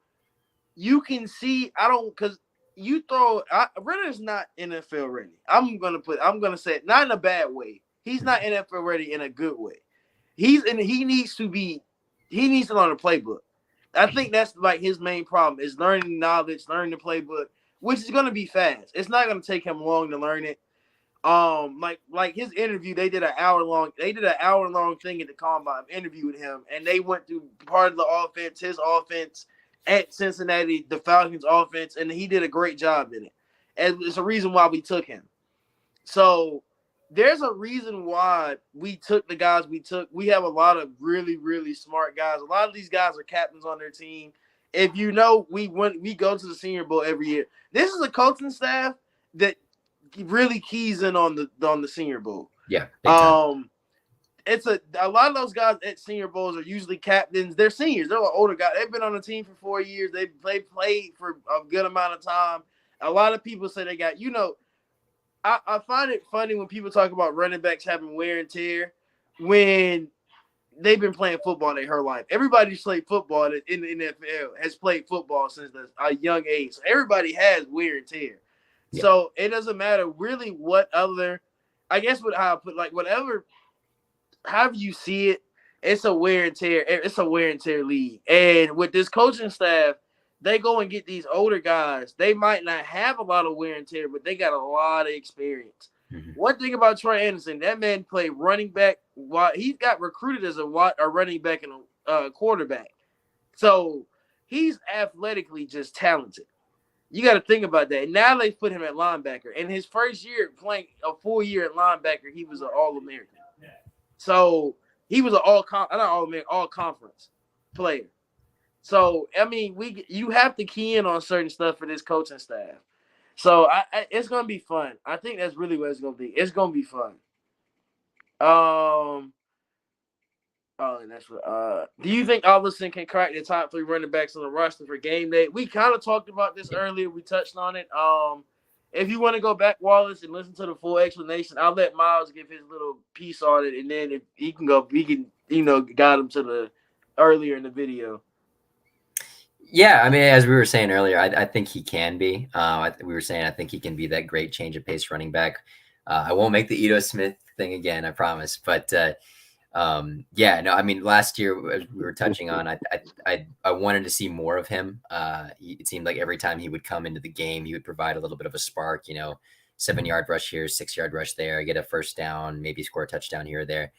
you can see, because you throw Ritter's not NFL ready. I'm gonna say it, not in a bad way. He's not NFL ready in a good way. He needs to learn the playbook. I think that's like his main problem is learning knowledge, learning the playbook, which is gonna be fast. It's not gonna take him long to learn it. Like his interview, they did an hour long thing at the combine, interviewed him, and they went through part of the offense, his offense at Cincinnati, the Falcons offense, and he did a great job in it. And it's a reason why we took him. So there's a reason why we took the guys we took. We have a lot of really, really smart guys. A lot of these guys are captains on their team. If you know, we go to the Senior Bowl every year. This is a coaching staff that really keys in on the Senior Bowl. Yeah. It's a lot of those guys at Senior Bowls are usually captains. They're seniors. They're like older guys. They've been on the team for 4 years. They played for a good amount of time. A lot of people say they got, I find it funny when people talk about running backs having wear and tear when they've been playing football their whole life. Everybody who's played football in the NFL has played football since a young age. So everybody has wear and tear. Yeah. So it doesn't matter really what other, I guess what how I put like whatever, however you see it, it's a wear and tear. It's a wear and tear league. And with this coaching staff, they go and get these older guys. They might not have a lot of wear and tear, but they got a lot of experience. One thing about Troy Anderson, that man played running back. He got recruited as a running back and a quarterback. So he's athletically just talented. You got to think about that. Now they put him at linebacker. In his first year playing a full year at linebacker, he was an All-American. So he was an all-conference player. So I mean, you have to key in on certain stuff for this coaching staff. So it's gonna be fun. I think that's really what it's gonna be. It's gonna be fun. And that's what. Do you think Allison can crack the top 3 running backs on the roster for game day? We kind of talked about this earlier. We touched on it. If you want to go back, Wallace, and listen to the full explanation, I'll let Miles give his little piece on it, and then if he can go, we can, guide him to the earlier in the video. Yeah, I mean, as we were saying earlier, I think he can be. We were saying I think he can be that great change of pace running back. I won't make the Ito Smith thing again, I promise. But yeah, no, I mean, last year as we were touching on, I wanted to see more of him. It seemed like every time he would come into the game, he would provide a little bit of a spark. 7-yard rush here, 6-yard rush there, get a first down, maybe score a touchdown here or there.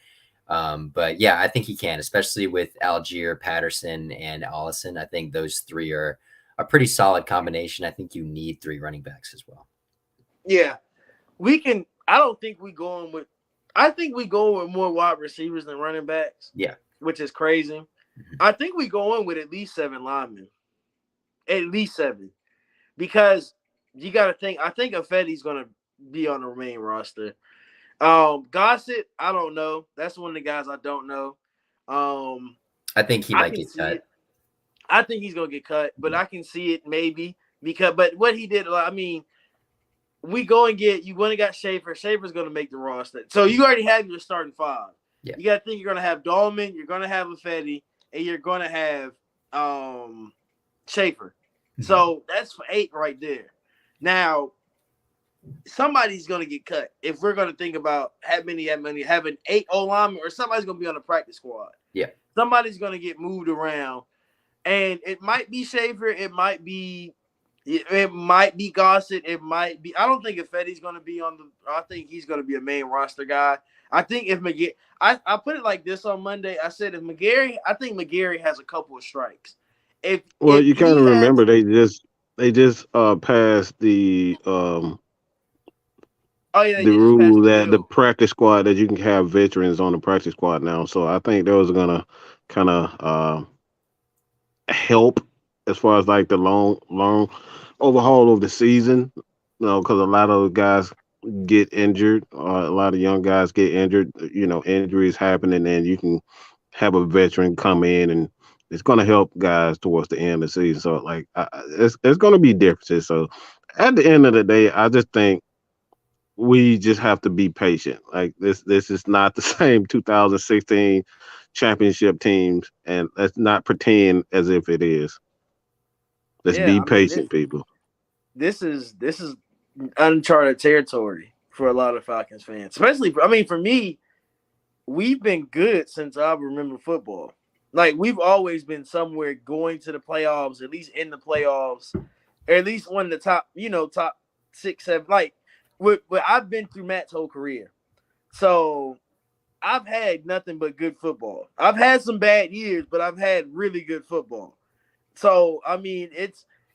But yeah, I think he can, especially with Algier, Patterson, and Allison. I think those three are a pretty solid combination. I think you need 3 running backs as well. Yeah, we can. I don't think we going with. I think we go with more wide receivers than running backs. Yeah, which is crazy. Mm-hmm. I think we go in with at least 7 linemen, at least 7, because you got to think. I think Ifedi's going to be on the main roster. Gossett, I don't know. That's one of the guys I don't know. I think he might get cut. I think he's going to get cut, but I can see it maybe because. But what he did, I mean. We go and get you. When got Schaefer, Schaefer's going to make the roster. So you already have your starting 5. Yeah. You got to think you're going to have Dolman, you're going to have Ifedi, and you're going to have Schaefer. Mm-hmm. So that's 8 right there. Now, somebody's going to get cut if we're going to think about having 8 O-linemen, or somebody's going to be on the practice squad. Yeah, somebody's going to get moved around, and it might be Schaefer, it might be Gossett. It might be. I don't think Ifedi's going to be on the. I think he's going to be a main roster guy. I think if McGarry, I put it like this on Monday. I said if McGarry, I think McGarry has a couple of strikes. If you kind of remember they just passed the the rule that the practice squad that you can have veterans on the practice squad now. So I think those are going to kind of help as far as like the long overhaul of the season, because a lot of guys get injured, a lot of young guys get injured, injuries happen, and then you can have a veteran come in, and it's going to help guys towards the end of the season. So like it's going to be differences. So at the end of the day, I just think we just have to be patient. Like this is not the same 2016 championship teams, and let's not pretend as if it is. Let's be patient, people. This is uncharted territory for a lot of Falcons fans. Especially, for me, we've been good since I remember football. Like, we've always been somewhere going to the playoffs, at least in the playoffs, or at least one of the top 6, 7. Like, I've been through Matt's whole career. So, I've had nothing but good football. I've had some bad years, but I've had really good football. So,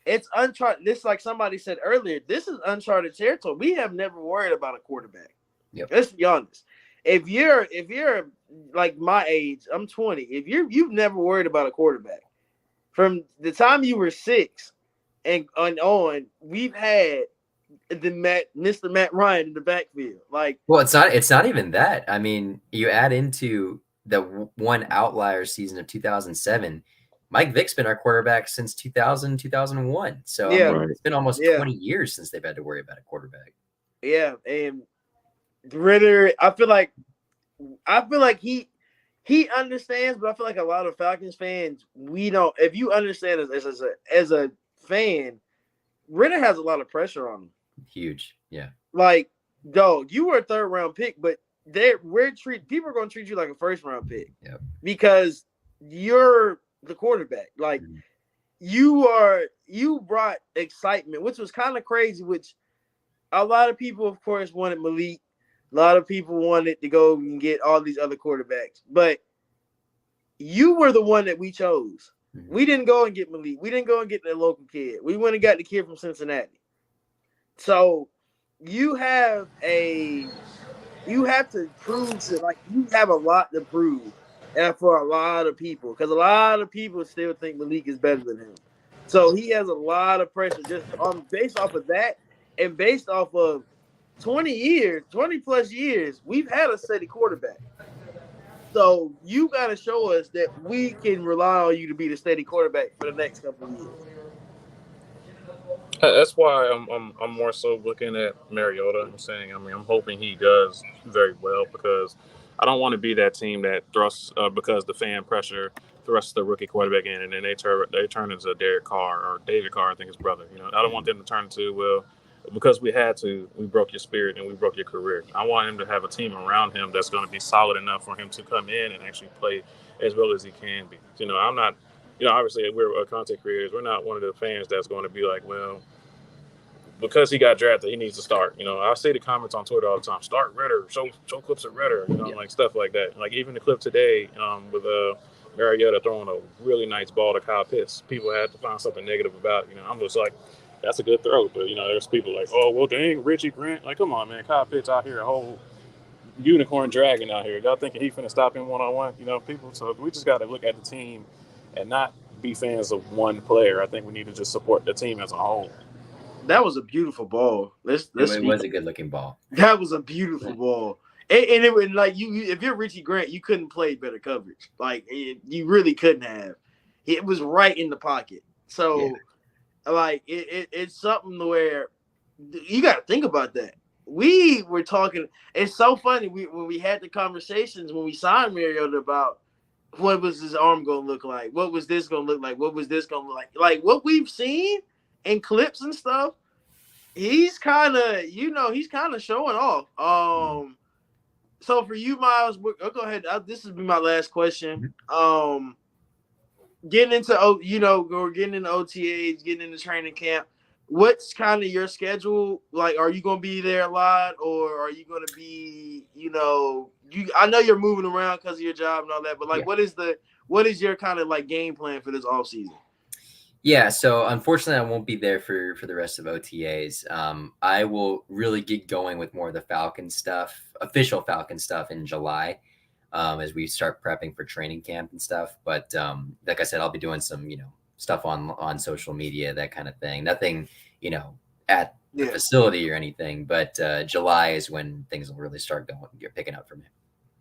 it's uncharted. This, like somebody said earlier, this is uncharted territory. We have never worried about a quarterback. Yep. Let's be honest. If you're like my age, I'm 20. If you've never worried about a quarterback, from the time you were 6 and on, we've had Mr. Matt Ryan in the backfield. Like, well, it's not even that. You add into the one outlier season of 2007. Mike Vick's been our quarterback since 2000, 2001. So it's been almost 20 years since they've had to worry about a quarterback. Yeah, and Ritter, I feel like he understands, but I feel like a lot of Falcons fans, we don't. If you understand as a fan, Ritter has a lot of pressure on him. Huge, yeah. Like, dog, you were a 3rd round pick, but people are going to treat you like a 1st round pick. Yep. Because you're the quarterback. Like, you brought excitement, which was kind of crazy, which a lot of people, of course, wanted Malik. A lot of people wanted to go and get all these other quarterbacks. But you were the one that we chose. Mm-hmm. We didn't go and get Malik. We didn't go and get the local kid. We went and got the kid from Cincinnati. So you have to prove to, like, you have a lot to prove. And for a lot of people, because a lot of people still think Malik is better than him. So he has a lot of pressure just based off of that, and based off of 20 plus years, we've had a steady quarterback. So you got to show us that we can rely on you to be the steady quarterback for the next couple of years. That's why I'm more so looking at Mariota. I'm hoping he does very well, because I don't want to be that team that thrusts because the fan pressure thrusts the rookie quarterback in, and then they turn into Derek Carr or David Carr, I think his brother. I don't want them to turn into, well, because we broke your spirit and we broke your career. I want him to have a team around him that's going to be solid enough for him to come in and actually play as well as he can be. I'm not, obviously we're content creators. We're not one of the fans that's going to be like, well, because he got drafted, he needs to start. I see the comments on Twitter all the time. Start Ritter. Show clips of Ritter. Like stuff like that. Like even the clip today with Mariota throwing a really nice ball to Kyle Pitts. People had to find something negative about. I'm just like, that's a good throw. But there's people like, oh well, dang, Richie Grant. Like, come on, man, Kyle Pitts out here, a whole unicorn dragon out here. Y'all thinking he finna stop him one-on-one? People. So we just got to look at the team and not be fans of one player. I think we need to just support the team as a whole. That was a beautiful ball. It was a good-looking ball. That was a beautiful ball. And it was like if you're Richie Grant, you couldn't play better coverage. Like you really couldn't have. It was right in the pocket. So, like it's something where you got to think about that. We were talking. It's so funny. When we had the conversations when we signed Mariota about what was his arm going to look like, what was this going to look like, what was this going to look like what we've seen in clips and stuff. He's kind of, he's kind of showing off. So for you, Miles, go ahead. This will be my last question. Getting into we're getting into OTAs, getting into training camp. What's kind of your schedule? Like, are you going to be there a lot, or are you going to be, I know you're moving around because of your job and all that, but like, what is your kind of like game plan for this off season? Yeah, so unfortunately, I won't be there for the rest of OTAs. I will really get going with more of the Falcon stuff, official Falcon stuff in July, as we start prepping for training camp and stuff. But like I said, I'll be doing some, stuff on social media, that kind of thing. Nothing, at the facility or anything. But July is when things will really start picking up for me.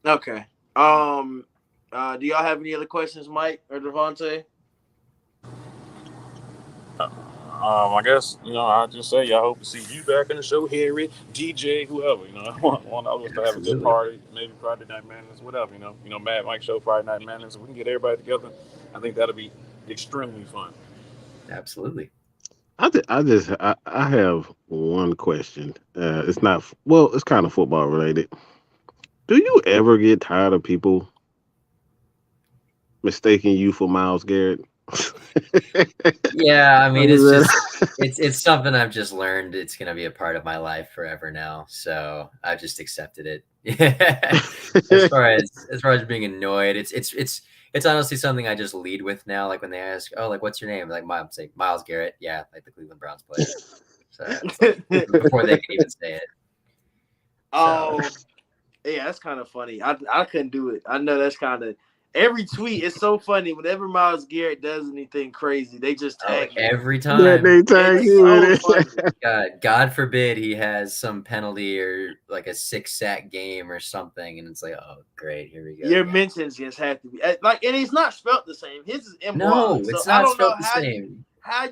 Okay. Do y'all have any other questions, Mike or Devontae? I guess, I just say I hope to see you back in the show, Harry, DJ, whoever. I want us to have a good party, maybe Friday Night Madness, whatever. Mad Mike show, Friday Night Madness. If we can get everybody together, I think that'll be extremely fun. Absolutely. I have one question. It's not it's kind of football related. Do you ever get tired of people mistaking you for Miles Garrett? Yeah, I mean, it's something I've just learned. It's gonna be a part of my life forever now, so I've just accepted it. as far as being annoyed, it's honestly something I just lead with now. Like when they ask, "Oh, like what's your name?" Like I'm saying Miles Garrett. Yeah, like the Cleveland Browns player. So before they can even say it. Oh, yeah, that's kind of funny. I couldn't do it. I know that's kind of. Every tweet is so funny. Whenever Miles Garrett does anything crazy, they just tag him. Every time. Yeah, they tag you. God forbid he has some penalty or like a 6-sack game or something, and it's like, oh, great, here we go. Your mentions just have to be like, and it's not spelled the same. His is M-Y. No, it's not spelled the same.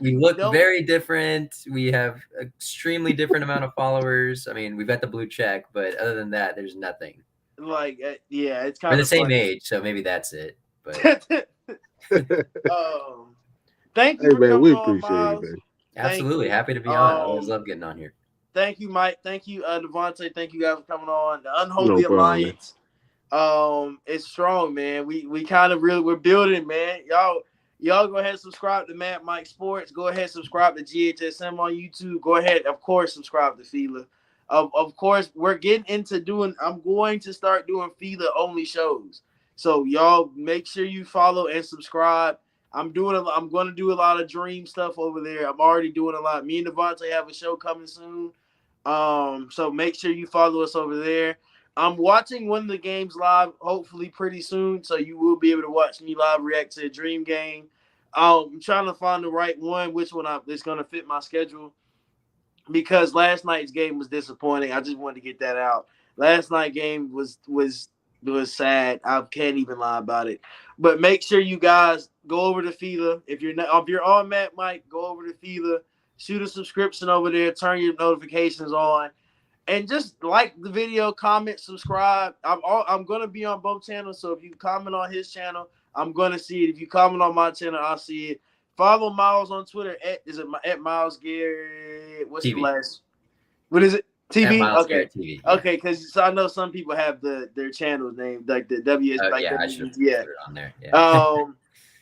We look very different. We have extremely different amount of followers. I mean, we've got the blue check, but other than that, there's nothing. Like, yeah, it's kind of the same age, so maybe that's it. But thank you, man. We appreciate Miles. it, man. Absolutely, happy to be on. I always love getting on here. Thank you, Mike. Thank you, Devontae. Thank you guys for coming on. The Unholy Alliance. It's strong, man. We kind of we're building, man. Y'all go ahead and subscribe to Mad Mike Sports. Go ahead and subscribe to GHSM on YouTube. Go ahead, of course, subscribe to Fila. Of course, we're getting into I'm going to start doing Fila only shows. So y'all make sure you follow and subscribe. I'm going to do a lot of dream stuff over there. I'm already doing a lot. Me and Devontae have a show coming soon. So make sure you follow us over there. I'm watching one of the games live, hopefully pretty soon. So you will be able to watch me live react to a dream game. I'm trying to find the right one, which one is going to fit my schedule. Because last night's game was disappointing. I just wanted to get that out. Last night's game was sad. I can't even lie about it. But make sure you guys go over to Fila. If you're on Mad Mike, go over to Fila. Shoot a subscription over there. Turn your notifications on, and just like the video, comment, subscribe. I'm gonna be on both channels. So if you comment on his channel, I'm gonna see it. If you comment on my channel, I'll see it. Follow Miles on Twitter at Miles Garrett? What's TV. the last? What is it? TV? Okay. TV. Okay, because I know some people have their channels named like the WS. I should put it on there. Yeah.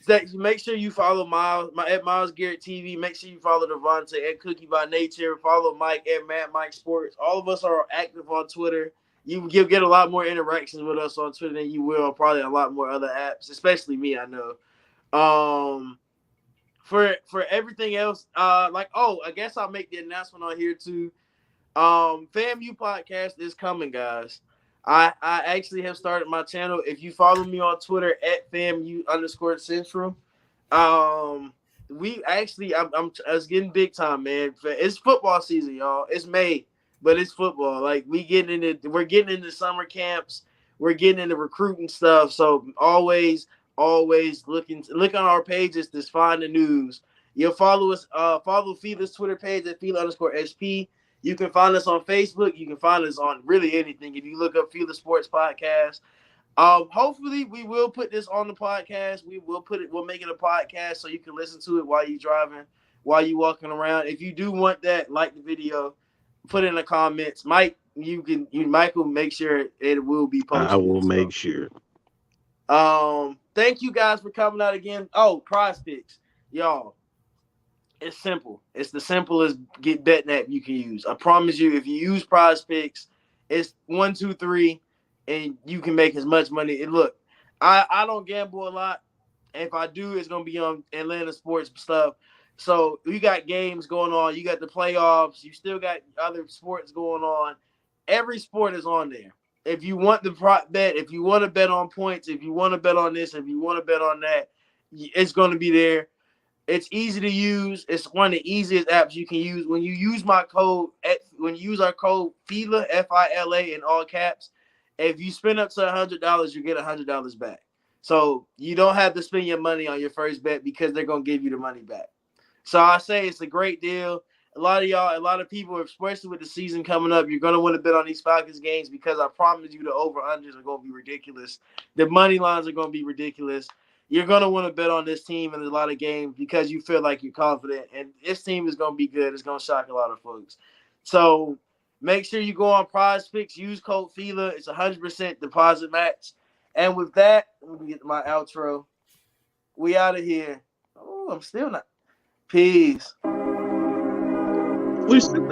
Make sure you follow Miles at Miles Garrett TV. Make sure you follow Devontae at Cookie by Nature. Follow Mike at Mike Sports. All of us are active on Twitter. You get a lot more interactions with us on Twitter than you will on probably a lot more other apps, especially me. I know. For everything else, I guess I'll make the announcement on here too. FAMU podcast is coming, guys. I actually have started my channel. If you follow me on Twitter at FAMU_Central, we actually I'm it's getting big time, man. It's football season, y'all. It's May, but it's football. Like we're getting into summer camps. We're getting into recruiting stuff. So always look on our pages to find the news. You'll follow us, follow Fila's Twitter page at Fila_SP. You can find us on Facebook. You can find us on really anything. If you look up Fila Sports Podcast. Hopefully we will put this on the podcast. We'll make it a podcast so you can listen to it while you're driving, while you're walking around. If you do want that, like the video, put it in the comments. Mike will make sure it will be posted. I will make sure. Thank you guys for coming out again. Oh, Prize Picks. Y'all. It's simple. It's the simplest betting app you can use. I promise you, if you use Prize Picks, it's 1, 2, 3, and you can make as much money. And look, I don't gamble a lot. If I do, it's gonna be on Atlanta sports stuff. So you got games going on. You got the playoffs. You still got other sports going on. Every sport is on there. If you want the prop bet, if you want to bet on points, if you want to bet on this, if you want to bet on that, it's gonna be there. It's easy to use. It's one of the easiest apps you can use. When you use our code FILA, FILA in all caps, if you spend up to $100, you get $100 back. So you don't have to spend your money on your first bet because they're gonna give you the money back. So I say it's a great deal. A lot of people, especially with the season coming up, you're gonna want to bet on these Falcons games because I promise you the over-unders are gonna be ridiculous. The money lines are gonna be ridiculous. You're going to want to bet on this team in a lot of games because you feel like you're confident. And this team is going to be good. It's going to shock a lot of folks. So make sure you go on Prize Picks. Use code FILA. It's 100% deposit match. And with that, let me get to my outro. We out of here. Oh, I'm still not. Peace. We still